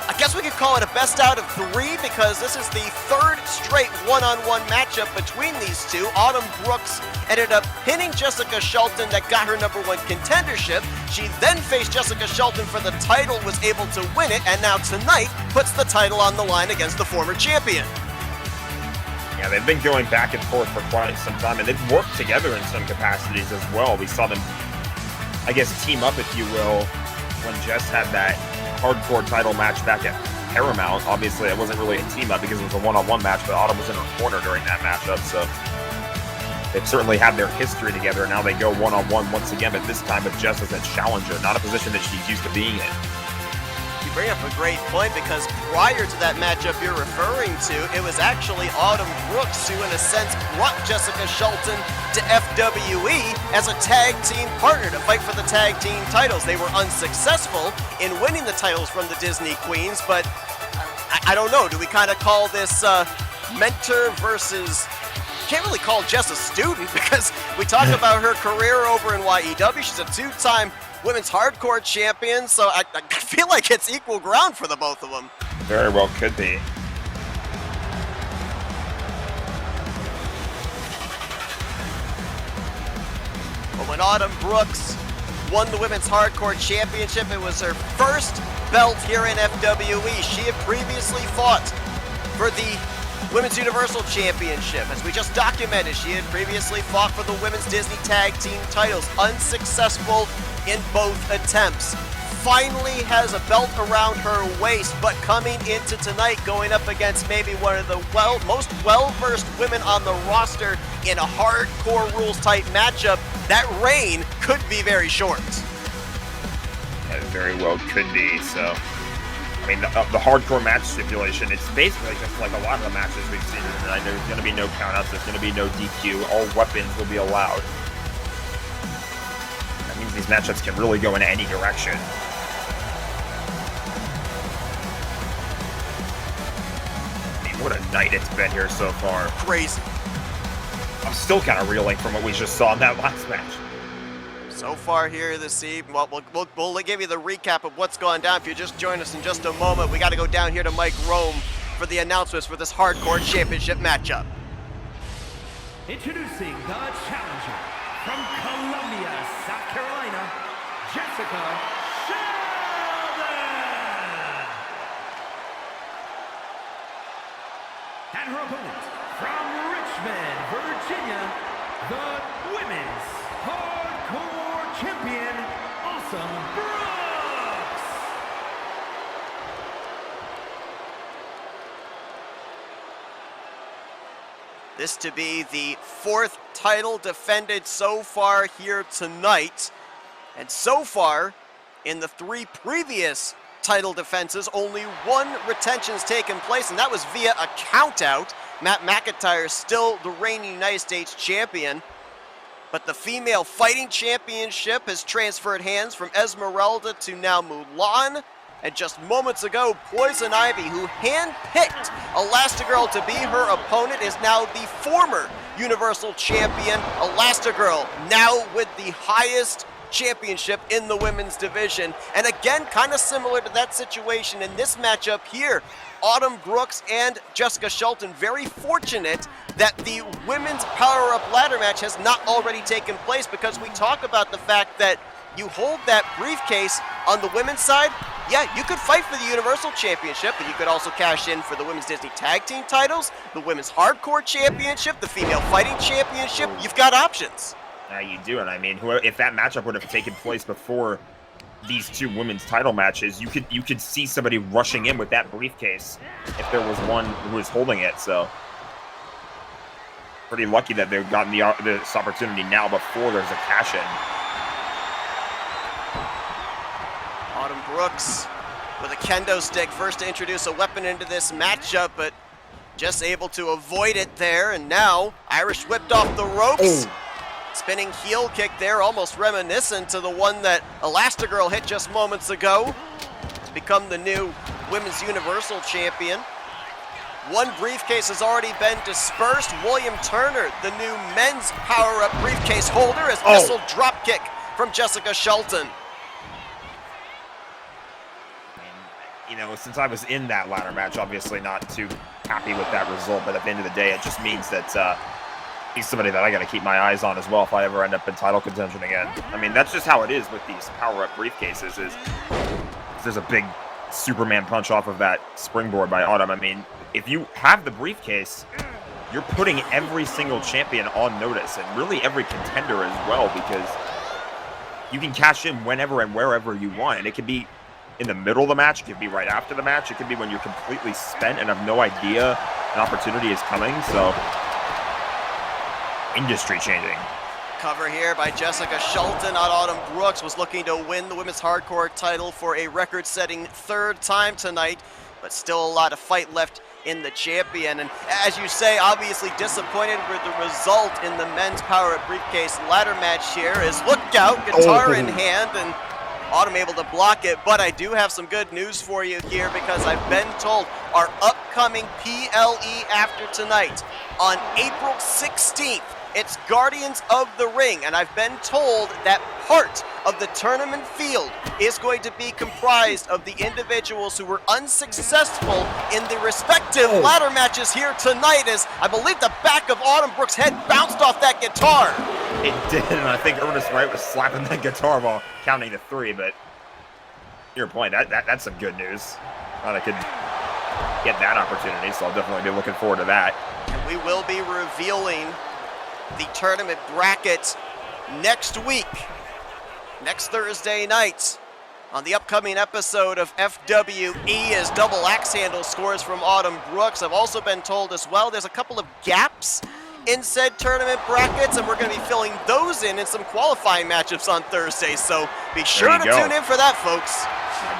I guess we could call it a best out of 3 because this is the 3rd straight one-on-one matchup between these two. Autumn Brooks ended up pinning Jessica Shelton that got her #1 contendership. She then faced Jessica Shelton for the title, was able to win it, and now tonight puts the title on the line against the former champion. Yeah, they've been going back and forth for quite some time, and they've worked together in some capacities as well. We saw them, I guess, team up, if you will, when Jess had that hardcore title match back at Paramount. Obviously, it wasn't really a team up because it was a one-on-one match, but Autumn was in her corner during that matchup, so they've certainly had their history together, and now they go one-on-one once again, but this time with Jess as a challenger, not a position that she's used to being in. You bring up a great point because prior to that matchup you're referring to, it was actually Autumn Brooks who, in a sense, brought Jessica Shelton to FWE as a tag team partner to fight for the tag team titles. They were unsuccessful in winning the titles from the Disney Queens, but I don't know. Do we kind of call this mentor versus... Can't really call Jess a student because we talk about her career over in YEW. She's a 2-time women's hardcore champion, so I feel like it's equal ground for the both of them. Very well could be. But when Autumn Brooks won the women's hardcore championship, it was her first belt here in FWE. She had previously fought for the Women's Universal Championship. As we just documented, she had previously fought for the Women's Disney Tag Team titles, unsuccessful in both attempts. Finally has a belt around her waist, but coming into tonight going up against maybe one of the most well-versed women on the roster in a hardcore rules type matchup, that reign could be very short. That very well could be, so mean, the hardcore match stipulation, it's basically just like a lot of the matches we've seen tonight. There's going to be no countouts. There's going to be no DQ. All weapons will be allowed. That means these matchups can really go in any direction. I mean, what a night it's been here so far. Crazy. I'm still kind of reeling from what we just saw in that last match. So far here this evening, well, we'll give you the recap of what's going down. If you just join us in just a moment, we got to go down here to Mike Rome for the announcements for this hardcore championship matchup. Introducing the challenger from Columbia, South Carolina, Jessica Sheldon. And her opponent from Richmond, Virginia, the women's hardcore champion, Awesome Brooks. This to be the 4th title defended so far here tonight. And so far, in the 3 previous title defenses, only 1 retention's taken place, and that was via a countout. Matt McIntyre still the reigning United States champion. But the female fighting championship has transferred hands from Esmeralda to now Mulan. And just moments ago, Poison Ivy, who handpicked Elastigirl to be her opponent, is now the former Universal Champion. Elastigirl now with the highest championship in the women's division. And again, kind of similar to that situation in this matchup here. Autumn Brooks and Jessica Shelton very fortunate that the women's power-up ladder match has not already taken place, because we talk about the fact that you hold that briefcase on the women's side. Yeah, you could fight for the Universal Championship, but you could also cash in for the Women's Disney Tag Team titles, the Women's Hardcore Championship, the Female Fighting Championship. You've got options. Now you do, and I mean, if that matchup would have taken place before these 2 women's title matches, you could see somebody rushing in with that briefcase if there was one who was holding it. So pretty lucky that they've gotten this opportunity now before there's a cash-in. Autumn Brooks with a kendo stick, first to introduce a weapon into this matchup, but just able to avoid it there. And now Irish whipped off the ropes. Oh. Spinning heel kick there, almost reminiscent to the one that Elastigirl hit just moments ago to become the new Women's Universal Champion. 1 briefcase has already been dispersed. William Turner, the new men's power-up briefcase holder, as missile drop kick from Jessica Shelton. You know, since I was in that ladder match, obviously not too happy with that result, but at the end of the day, it just means that he's somebody that I got to keep my eyes on as well if I ever end up in title contention again. I mean, that's just how it is with these power-up briefcases, is there's a big Superman punch off of that springboard by Autumn. I mean, if you have the briefcase, you're putting every single champion on notice, and really every contender as well, because you can cash in whenever and wherever you want, and it can be in the middle of the match, it could be right after the match, it could be when you're completely spent and have no idea an opportunity is coming. So industry changing. Cover here by Jessica Shelton on Autumn Brooks, was looking to win the women's hardcore title for a record-setting 3rd time tonight, but still a lot of fight left in the champion. And as you say, obviously disappointed with the result in the men's power briefcase ladder match here, is look out, guitar in hand, and Autumn able to block it. But I do have some good news for you here, because I've been told our upcoming PLE after tonight on April 16th, it's Guardians of the Ring, and I've been told that part of the tournament field is going to be comprised of the individuals who were unsuccessful in the respective ladder matches here tonight, as I believe the back of Autumn Brooks' head bounced off that guitar. It did, and I think Ernest Wright was slapping that guitar while counting to 3, but your point, that's some good news. Thought I could get that opportunity, so I'll definitely be looking forward to that. And we will be revealing the tournament bracket next week, next Thursday night, on the upcoming episode of FWE, as double axe handle scores from Autumn Brooks. I've also been told as well there's a couple of gaps in said tournament brackets, and we're going to be filling those in some qualifying matchups on Thursday. So be sure to tune in for that, folks.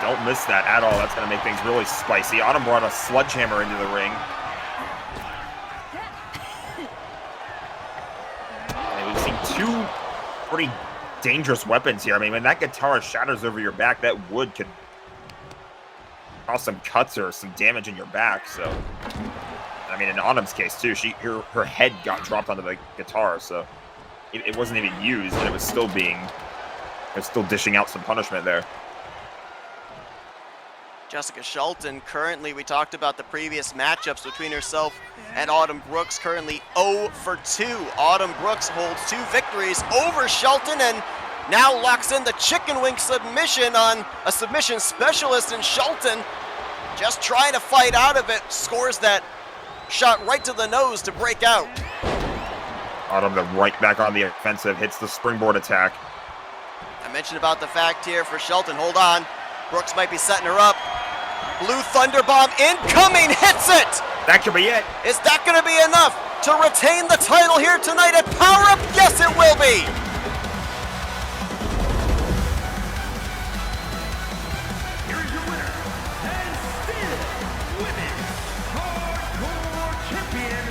Don't miss that at all. That's going to make things really spicy. Autumn brought a sledgehammer into the ring. And we've seen two pretty dangerous weapons here. I mean, when that guitar shatters over your back, that wood could cause some cuts or some damage in your back. So, I mean, in Autumn's case too, her head got dropped onto the guitar, so it wasn't even used, and it was still dishing out some punishment there. Jessica Shelton currently, we talked about the previous matchups between herself and Autumn Brooks, currently 0 for 2. Autumn Brooks holds 2 victories over Shelton and now locks in the chicken wing submission on a submission specialist in Shelton. Just trying to fight out of it, scores that shot right to the nose to break out. Autumn right back on the offensive, hits the springboard attack. I mentioned about the fact here for Shelton, hold on. Brooks might be setting her up. Blue Thunderbomb incoming, hits it! That could be it. Is that gonna be enough to retain the title here tonight at Power Up? Yes, it will be! Here is your winner, and still Women's Hardcore Champion,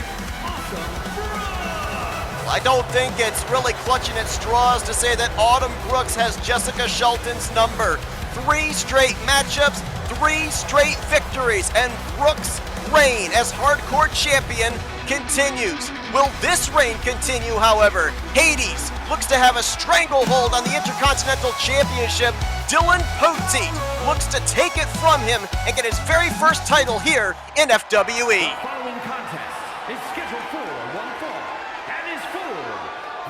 Autumn Brooks! I don't think it's really clutching at straws to say that Autumn Brooks has Jessica Shelton's number. 3 straight matchups, 3 straight victories, and Brooks' reign as hardcore champion continues. Will this reign continue, however? Hades looks to have a stranglehold on the Intercontinental Championship. Dylan Poteet looks to take it from him and get his very first title here in FWE. The following contest is scheduled for one fall and is for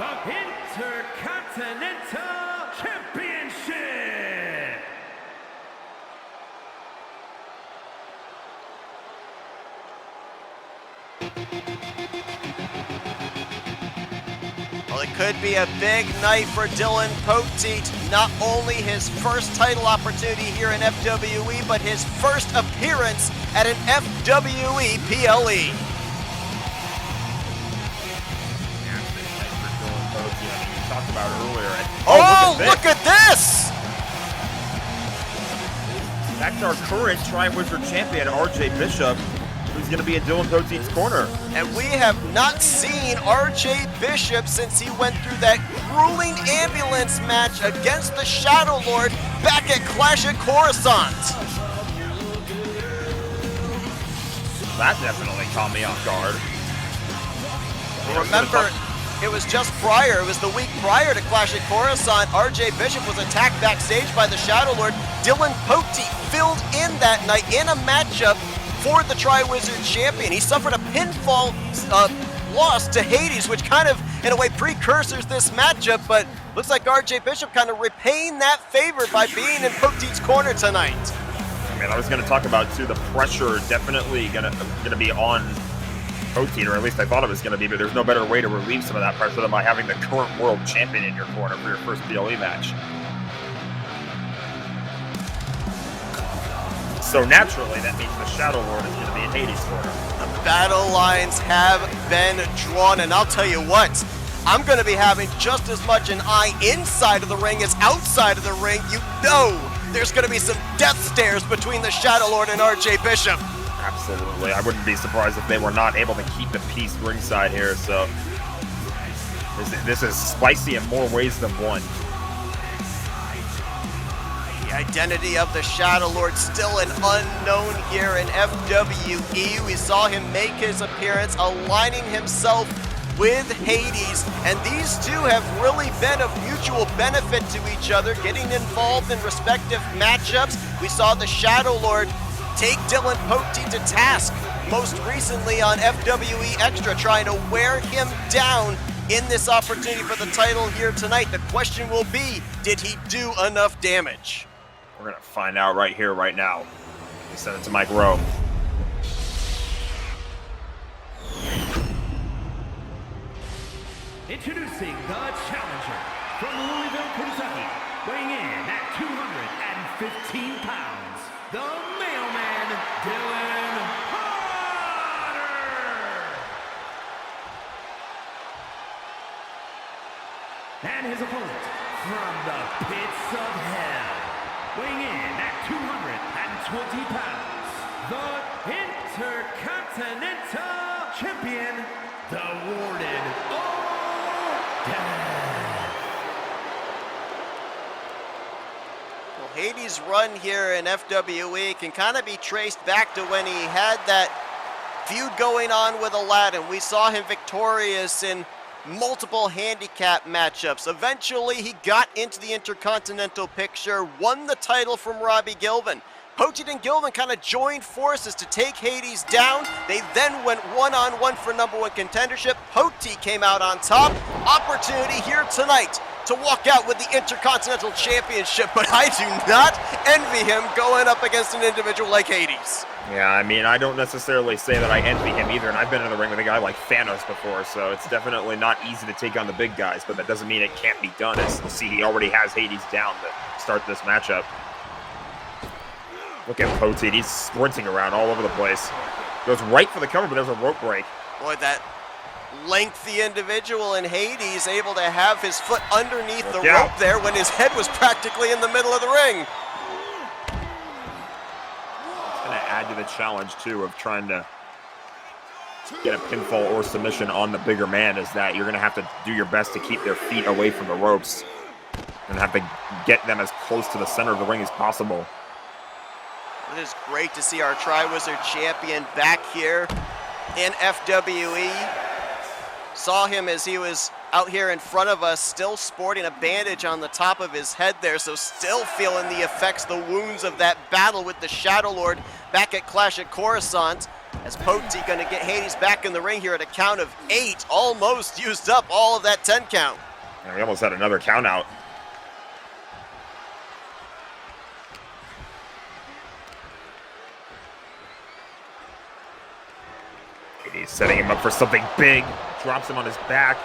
the Intercontinental Championship. Well, it could be a big night for Dylan Poteet. Not only his first title opportunity here in FWE, but his first appearance at an FWE PLE. We talked about it earlier. Oh, look at this! That's our current Tri-Wizard champion, RJ Bishop, who's going to be in Dylan Poteet's corner. And we have not seen RJ Bishop since he went through that grueling ambulance match against the Shadow Lord back at Clash at Coruscant. That definitely caught me off guard. Remember, it was just prior, it was the week prior to Clash at Coruscant, RJ Bishop was attacked backstage by the Shadow Lord. Dylan Poteet filled in that night in a matchup for the Tri-Wizard champion. He suffered a pinfall loss to Hades, which kind of, in a way, precursors this matchup, but looks like RJ Bishop kind of repaying that favor by being in Poteet's corner tonight. I mean, I was going to talk about, too, the pressure definitely going to be on Poteet, or at least I thought it was going to be, but there's no better way to relieve some of that pressure than by having the current world champion in your corner for your first PLE match. So naturally, that means the Shadow Lord is going to be in Hades' corner. The battle lines have been drawn, and I'll tell you what, I'm going to be having just as much an eye inside of the ring as outside of the ring. You know there's going to be some death stares between the Shadow Lord and RJ Bishop. Absolutely. I wouldn't be surprised if they were not able to keep the peace ringside here, so this is spicy in more ways than one. The identity of the Shadow Lord still an unknown here in FWE. We saw him make his appearance, aligning himself with Hades, and these two have really been of mutual benefit to each other, getting involved in respective matchups. We saw the Shadow Lord take Dylan Poteet to task, most recently on FWE Extra, trying to wear him down in this opportunity for the title here tonight. The question will be, did he do enough damage? We're going to find out right here, right now. We send it to Mike Rowe. Introducing the challenger from Louisville, Kentucky, weighing in at 215 pounds, the mailman, Dylan Potter. pits of hell. Weighing in at 220 pounds, the Intercontinental Champion, the Warden of Death. Well, Hades' run here in FWE can kind of be traced back to when he had that feud going on with Aladdin. We saw him victorious in multiple handicap matchups. Eventually, he got into the Intercontinental picture, won the title from Robbie Gilvin. Poteet and Gilvin kind of joined forces to take Hades down. They then went one-on-one for #1 contendership. Poteet came out on top. Opportunity here tonight to walk out with the Intercontinental Championship, but I do not envy him going up against an individual like Hades. Yeah, I mean, I don't necessarily say that I envy him either, and I've been in the ring with a guy like Thanos before, so it's definitely not easy to take on the big guys, but that doesn't mean it can't be done. As you see, he already has Hades down to start this matchup. Look at Poteet, he's sprinting around all over the place. Goes right for the cover, but there's a rope break. Boy, that lengthy individual in Hades able to have his foot underneath the rope there when his head was practically in the middle of the ring. Going to add to the challenge, too, of trying to get a pinfall or submission on the bigger man, is that you're going to have to do your best to keep their feet away from the ropes. You're going to have to get them as close to the center of the ring as possible. It is great to see our Tri-Wizard champion back here in FWE. Saw him as he was out here in front of us, still sporting a bandage on the top of his head there, so still feeling the effects, the wounds of that battle with the Shadow Lord back at Clash at Coruscant. As Poteet going to get Hades back in the ring here at a count of 8, almost used up all of that 10 count. And we almost had another count out. He's setting him up for something big. Drops him on his back.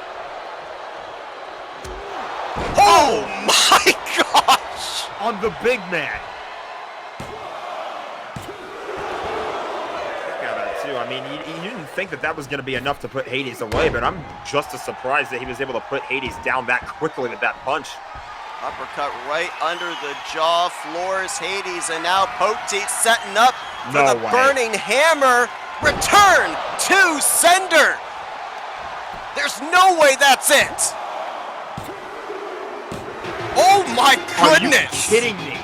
Oh my gosh! On the big man. Look at that too. I mean, you didn't think that was going to be enough to put Hades away, but I'm just as surprised that he was able to put Hades down that quickly with that punch. Uppercut right under the jaw, floors Hades, and now Poteet setting up for the burning hammer. Return to sender. There's no way that's it. Oh my goodness. Are you kidding me?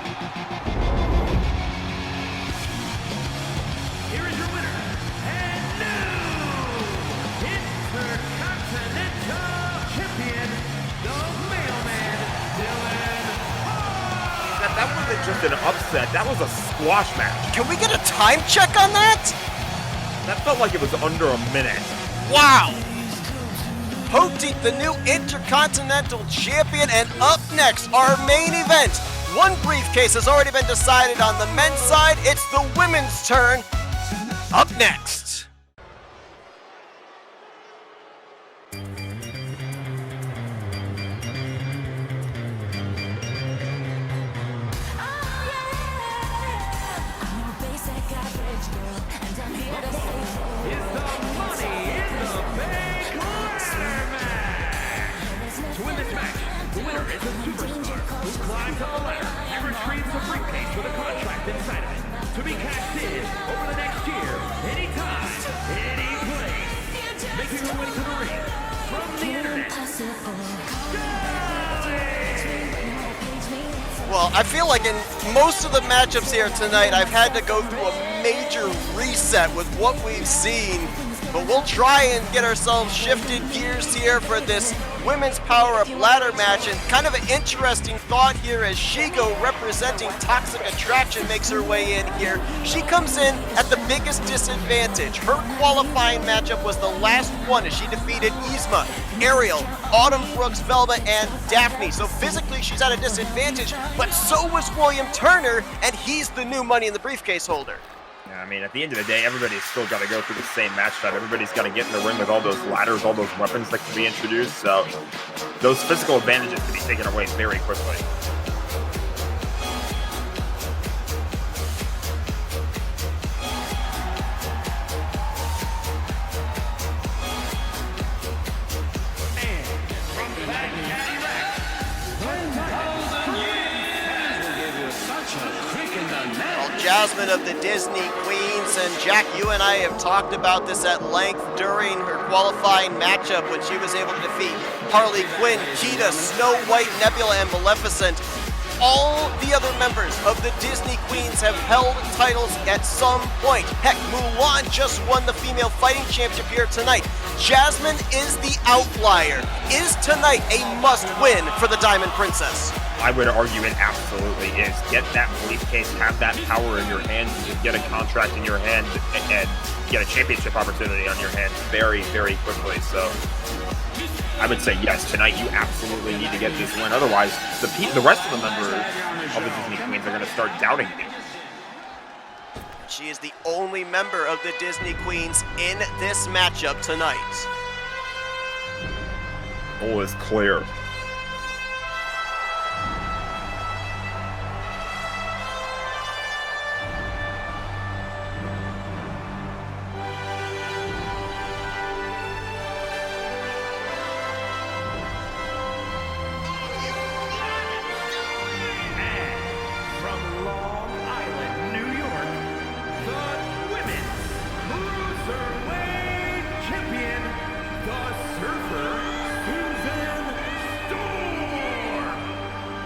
Here is your winner, and new Intercontinental Champion, the Mailman, Dylan Hart. That wasn't just an upset. That was a squash match. Can we get a time check on that? That felt like it was under a minute. Wow. Poteet, the new Intercontinental Champion, and up next, our main event. One briefcase has already been decided on the men's side. It's the women's turn. Up next. To win this match, the winner is a superstar who climbs up the ladder and retrieves a briefcase with a contract inside of it to be cashed in over the next year, anytime, any place. Making her way to the ring from the internet. Well, I feel like in most of the matchups here tonight, I've had to go through a major reset with what we've seen. But we'll try and get ourselves shifted gears here for this women's power-up ladder match. And kind of an interesting thought here as Shigo, representing Toxic Attraction, makes her way in here. She comes in at the biggest disadvantage. Her qualifying matchup was the last one as she defeated Yzma, Ariel, Autumn Brooks, Velva, and Daphne. So physically she's at a disadvantage, but so was William Turner, and he's the new Money in the Briefcase holder. Yeah, I mean, at the end of the day, everybody's still got to go through the same match type. Everybody's got to get in the ring with all those ladders, all those weapons that can be introduced. So those physical advantages can be taken away very quickly. And from the back, Caddy Rack, 1,000 Jasmine of the Disney Queens. And Jack, you and I have talked about this at length during her qualifying matchup when she was able to defeat Harley Quinn, Kita, Snow White, Nebula, and Maleficent. All the other members of the Disney Queens have held titles at some point. Heck, Mulan just won the Female Fighting Championship here tonight. Jasmine is the outlier. Is tonight a must-win for the Diamond Princess? I would argue it absolutely is. Get that briefcase, have that power in your hands, and just get a contract in your hand and get a championship opportunity on your hands very, very quickly. So I would say yes, tonight you absolutely need to get this win. Otherwise, the rest of the members of the Disney Queens are going to start doubting you. She is the only member of the Disney Queens in this matchup tonight. Goal is clear.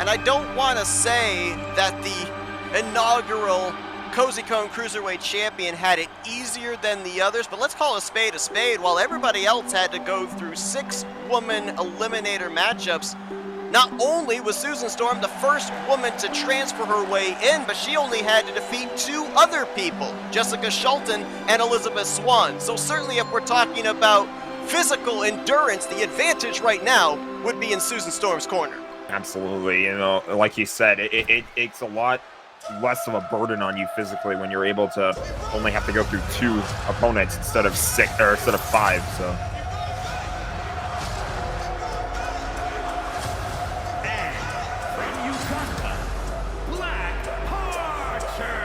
And I don't want to say that the inaugural Cozy Cone Cruiserweight Champion had it easier than the others, but let's call a spade while everybody else had to go through 6-woman eliminator matchups. Not only was Susan Storm the first woman to transfer her way in, but she only had to defeat 2 other people, Jessica Shelton and Elizabeth Swan. So certainly if we're talking about physical endurance, the advantage right now would be in Susan Storm's corner. Absolutely. You know, like you said, it's a lot less of a burden on you physically when you're able to only have to go through 2 opponents instead of 5. So. And from Uganda, Black Archer.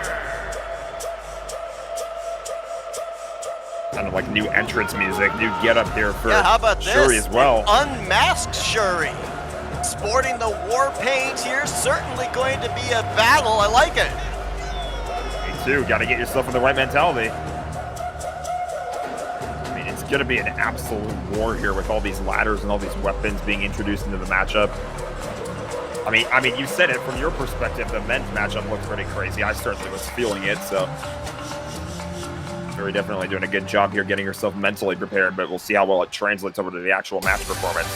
Kind of like new entrance music, new get up here for how about Shuri this? as well. Unmasked Shuri. Sporting the war paint here, certainly going to be a battle. I like it. Me too. Got to get yourself in the right mentality. I mean, it's going to be an absolute war here with all these ladders and all these weapons being introduced into the matchup. I mean, you said it from your perspective. The men's matchup looked pretty crazy. I certainly was feeling it. So, Shuri definitely doing a good job here, getting herself mentally prepared. But we'll see how well it translates over to the actual match performance.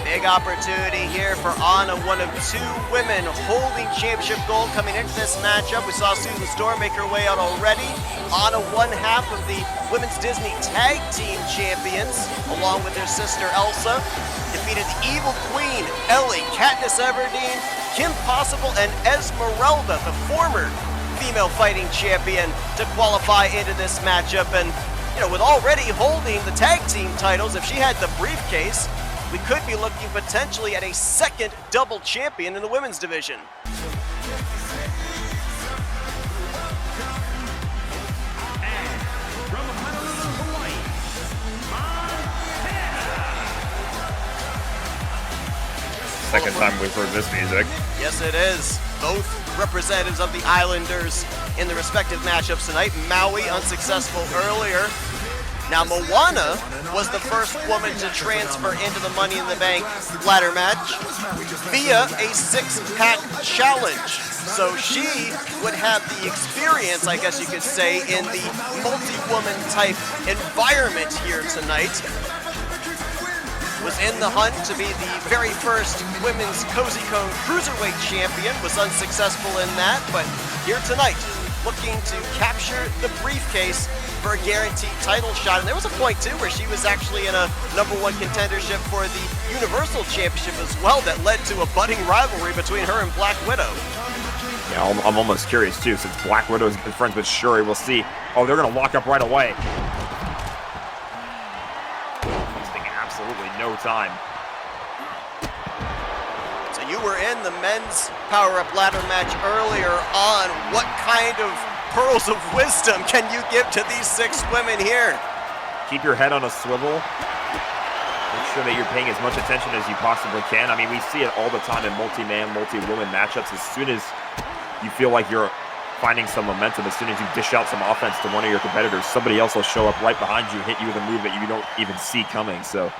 Big opportunity here for Anna, one of 2 women holding championship gold coming into this matchup. We saw Susan Storm make her way out already. Anna, one half of the Women's Disney Tag Team Champions, along with their sister Elsa, defeated the Evil Queen, Ellie, Katniss Everdeen, Kim Possible, and Esmeralda, the former female fighting champion, to qualify into this matchup. And, you know, with already holding the tag team titles, if she had the briefcase, we could be looking potentially at a 2nd double champion in the women's division. And from Honolulu, Hawaii, Montana. Second time we've heard this music. Yes, it is. Both representatives of the Islanders in the respective matchups tonight. Maui unsuccessful earlier. Now, Moana was the first woman to transfer into the Money in the Bank ladder match via a 6-pack challenge. So she would have the experience, I guess you could say, in the multi-woman type environment here tonight. Was in the hunt to be the very first women's Cozy Cone Cruiserweight champion, was unsuccessful in that, but here tonight, looking to capture the briefcase for a guaranteed title shot. And there was a point too where she was actually in a #1 contendership for the Universal Championship as well that led to a budding rivalry between her and Black Widow. Yeah, I'm almost curious too, since Black Widow has been friends with Shuri. We'll see. Oh, they're going to lock up right away. Wasting absolutely no time. So you were in the men's power-up ladder match earlier on. What kind of pearls of wisdom can you give to these 6 women here? Keep your head on a swivel. Make sure that you're paying as much attention as you possibly can. I mean, we see it all the time in multi-man, multi-woman matchups. As soon as you feel like you're finding some momentum, as soon as you dish out some offense to one of your competitors, somebody else will show up right behind you, hit you with a move that you don't even see coming. So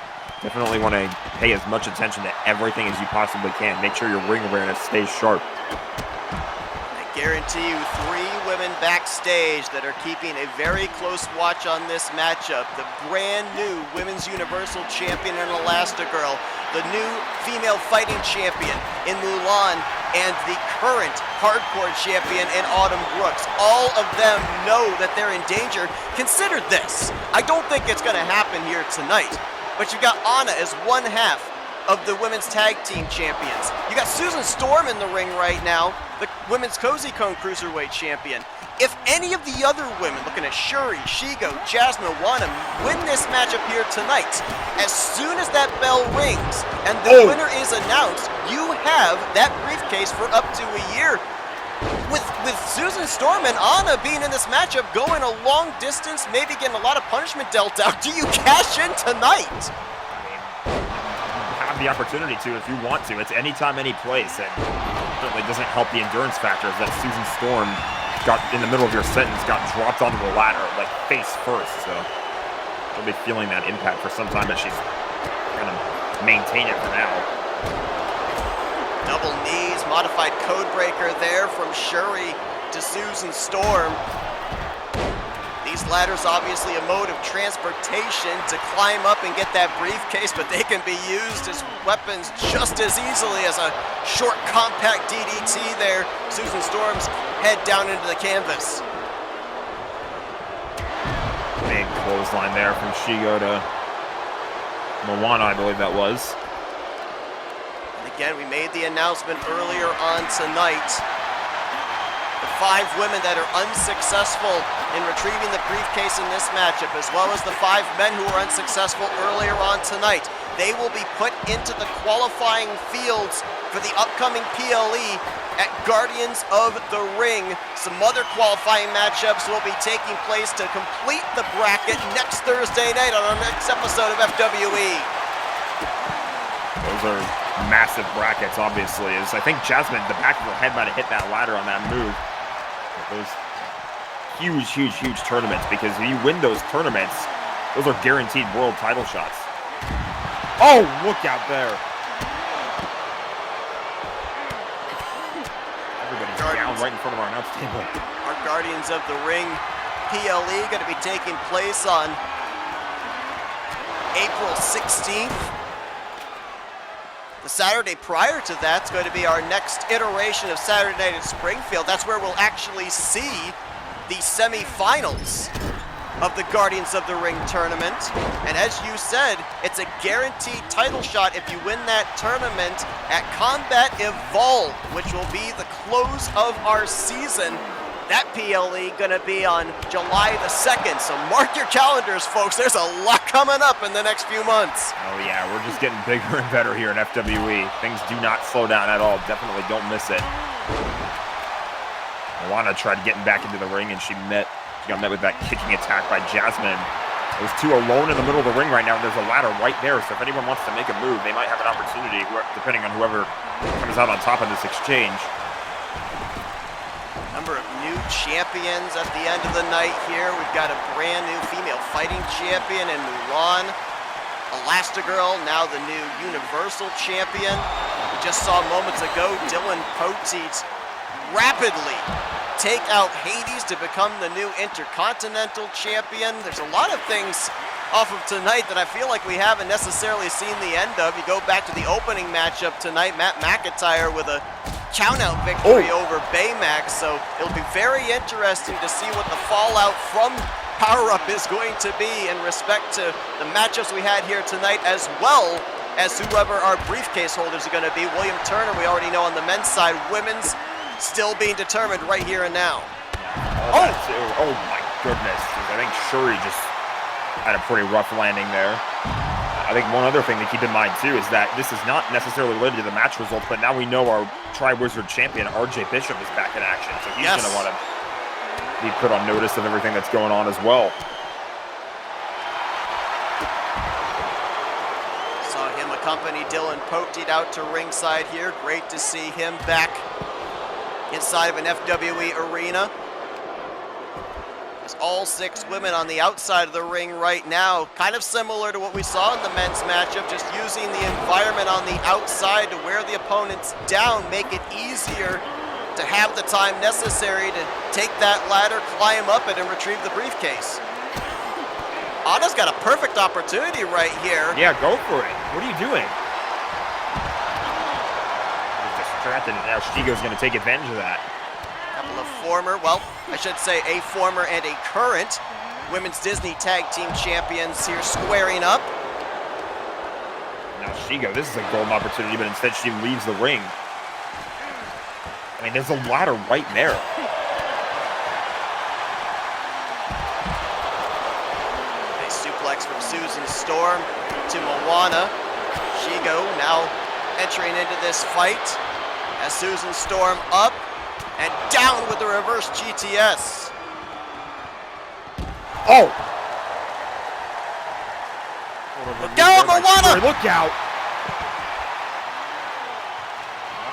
definitely want to pay as much attention to everything as you possibly can. Make sure your ring awareness stays sharp. I guarantee you 3 women backstage that are keeping a very close watch on this matchup. The brand new Women's Universal Champion in Elastigirl, the new female fighting champion in Mulan, and the current hardcore champion in Autumn Brooks. All of them know that they're in danger. Consider this. I don't think it's going to happen here tonight, but you've got Anna as one half of the women's tag team champions. You got Susan Storm in the ring right now, the women's Cozy Cone Cruiserweight champion. If any of the other women, looking at Shuri, Shigo, Jasmine, want to win this matchup here tonight, as soon as that bell rings and the winner is announced, you have that briefcase for up to a year. With Susan Storm and Anna being in this matchup, going a long distance, maybe getting a lot of punishment dealt out, do you cash in tonight? The opportunity to if you want to. It's anytime, any place, and certainly doesn't help the endurance factors that Susan Storm got in the middle of your sentence, got dropped onto the ladder, like face first, so she'll be feeling that impact for some time, but she's gonna maintain it for now. Double knees, modified code breaker there from Shuri to Susan Storm. These ladders obviously a mode of transportation to climb up and get that briefcase, but they can be used as weapons just as easily as a short, compact DDT there. Susan Storm's head down into the canvas. Big clothesline there from Shigo to Moana, I believe that was. And again, we made the announcement earlier on tonight. The 5 women that are unsuccessful in retrieving the briefcase in this matchup, as well as the 5 men who were unsuccessful earlier on tonight, they will be put into the qualifying fields for the upcoming PLE at Guardians of the Ring. Some other qualifying matchups will be taking place to complete the bracket next Thursday night on our next episode of FWE. Those are massive brackets, obviously. As I think Jasmine, the back of her head might have hit that ladder on that move. Those huge, huge, huge tournaments, because if you win those tournaments, those are guaranteed world title shots. Oh, look out there. Everybody's down right in front of our announce table. Our Guardians of the Ring PLE going to be taking place on April 16th. The Saturday prior to that's going to be our next iteration of Saturday Night in Springfield. That's where we'll actually see the semifinals of the Guardians of the Ring tournament. And as you said, it's a guaranteed title shot if you win that tournament at Combat Evolved, which will be the close of our season. That PLE gonna be on July the 2nd, so mark your calendars, folks. There's a lot coming up in the next few months. Oh yeah, we're just getting bigger and better here in FWE. Things do not slow down at all. Definitely don't miss it. Moana tried getting back into the ring, and she got met with that kicking attack by Jasmine. Those 2 alone in the middle of the ring right now. There's a ladder right there, so if anyone wants to make a move, they might have an opportunity, depending on whoever comes out on top of this exchange. Number of new champions at the end of the night here. We've got a brand new female fighting champion in Mulan. Elastigirl, now the new Universal champion. We just saw moments ago Dylan Poteet rapidly take out Hades to become the new Intercontinental champion. There's a lot of things off of tonight that I feel like we haven't necessarily seen the end of. You go back to the opening matchup tonight, Matt McIntyre with a count-out victory over Baymax, so it'll be very interesting to see what the fallout from Power Up is going to be in respect to the matchups we had here tonight, as well as whoever our briefcase holders are going to be. William Turner, we already know on the men's side. Women's still being determined right here and now. Oh my goodness. I think Shuri just had a pretty rough landing there. I think one other thing to keep in mind, too, is that this is not necessarily related to the match results, but now we know our Tri-Wizard champion, RJ Bishop, is back in action. So he's going to want to be put on notice of everything that's going on as well. Saw him accompany Dylan Poteet out to ringside here. Great to see him back inside of an FWE arena. All 6 women on the outside of the ring right now, kind of similar to what we saw in the men's matchup, just using the environment on the outside to wear the opponents down, make it easier to have the time necessary to take that ladder, climb up it, and retrieve the briefcase. Anna's got a perfect opportunity right here. Yeah, go for it. What are you doing? He's distracted, and now Shigo's going to take advantage of that. Couple of former, well, I should say a former and a current Women's Disney Tag Team Champions here squaring up. Now Shigo, this is a golden opportunity, but instead she leaves the ring. I mean, there's a ladder right there. A suplex from Susan Storm to Moana. Shigo now entering into this fight as Susan Storm up and down with the reverse GTS. Oh! Look out, Moana! Look out!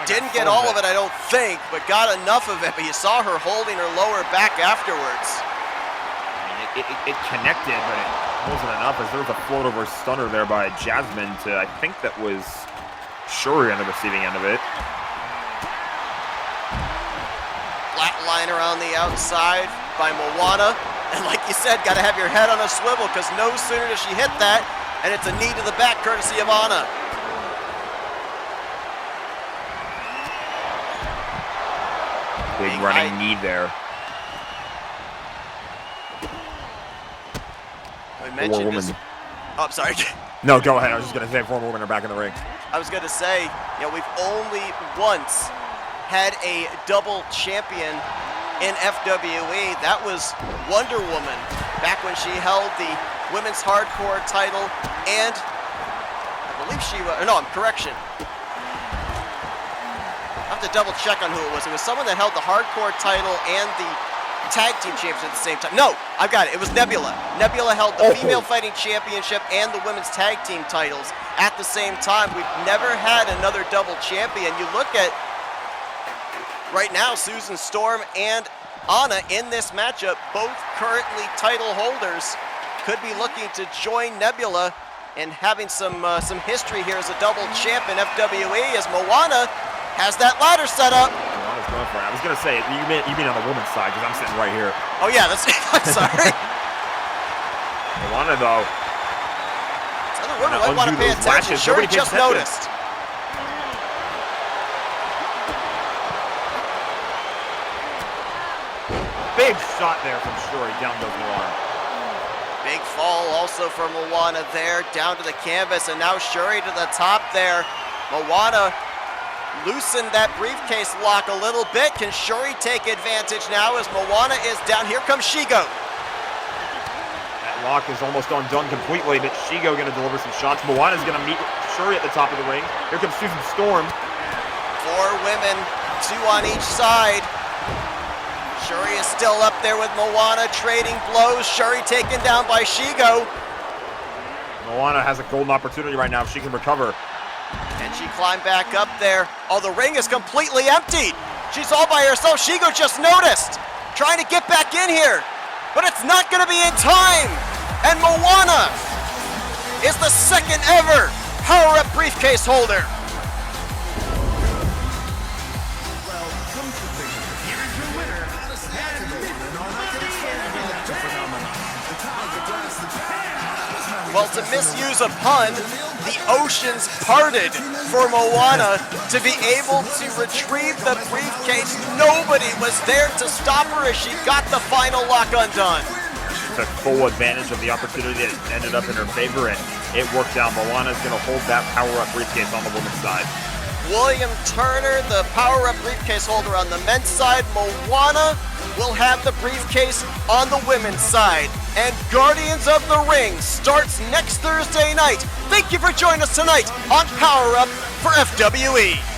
Didn't get all of it, I don't think, but got enough of it. But you saw her holding her lower back afterwards. I mean, it connected, but it wasn't enough, as there was a float over stunner there by Jasmine to, I think that was Shuri on the receiving end of it. Flatliner on the outside by Moana. And like you said, got to have your head on a swivel, because no sooner does she hit that, and it's a knee to the back courtesy of Anna. Big running knee there. We mentioned this. Oh, I'm sorry. No, go ahead. I was just going to say 4 women are back in the ring. I was going to say, you know, we've only once had a double champion in FWE. That was Wonder Woman back when she held the women's hardcore title, and I believe she was, no, correction. I have to double check on who it was. It was someone that held the hardcore title and the tag team championship at the same time. No, I've got it. It was Nebula. Nebula held the female fighting championship and the women's tag team titles at the same time. We've never had another double champion. You look at right now, Susan Storm and Anna in this matchup, both currently title holders, could be looking to join Nebula and having some history here as a double champ in FWE, as Moana has that ladder set up. Moana's going for it. I was going to say, you mean on the women's side, because I'm sitting right here. Oh yeah, that's, I'm sorry. Moana, though. Other women might want to pay attention. Shuri just noticed. Big shot there from Shuri. Down goes Moana. Big fall also from Moana there, down to the canvas, and now Shuri to the top there. Moana loosened that briefcase lock a little bit. Can Shuri take advantage now as Moana is down? Here comes Shigo. That lock is almost undone completely, but Shigo going to deliver some shots. Moana's going to meet Shuri at the top of the ring. Here comes Susan Storm. 4 women, 2 on each side. Shuri is still up there with Moana, trading blows. Shuri taken down by Shigo. Moana has a golden opportunity right now if she can recover. And she climbed back up there. Oh, the ring is completely emptied. She's all by herself. Shigo just noticed, trying to get back in here, but it's not going to be in time. And Moana is the second ever Power Up briefcase holder. Well, to misuse a pun, the oceans parted for Moana to be able to retrieve the briefcase. Nobody was there to stop her as she got the final lock undone. She took full advantage of the opportunity that ended up in her favor, and it worked out. Moana's going to hold that power-up briefcase on the women's side. William Turner, the power-up briefcase holder on the men's side. Moana will have the briefcase on the women's side. and Guardians of the Ring starts next Thursday night. Thank you for joining us tonight on Power Up for FWE.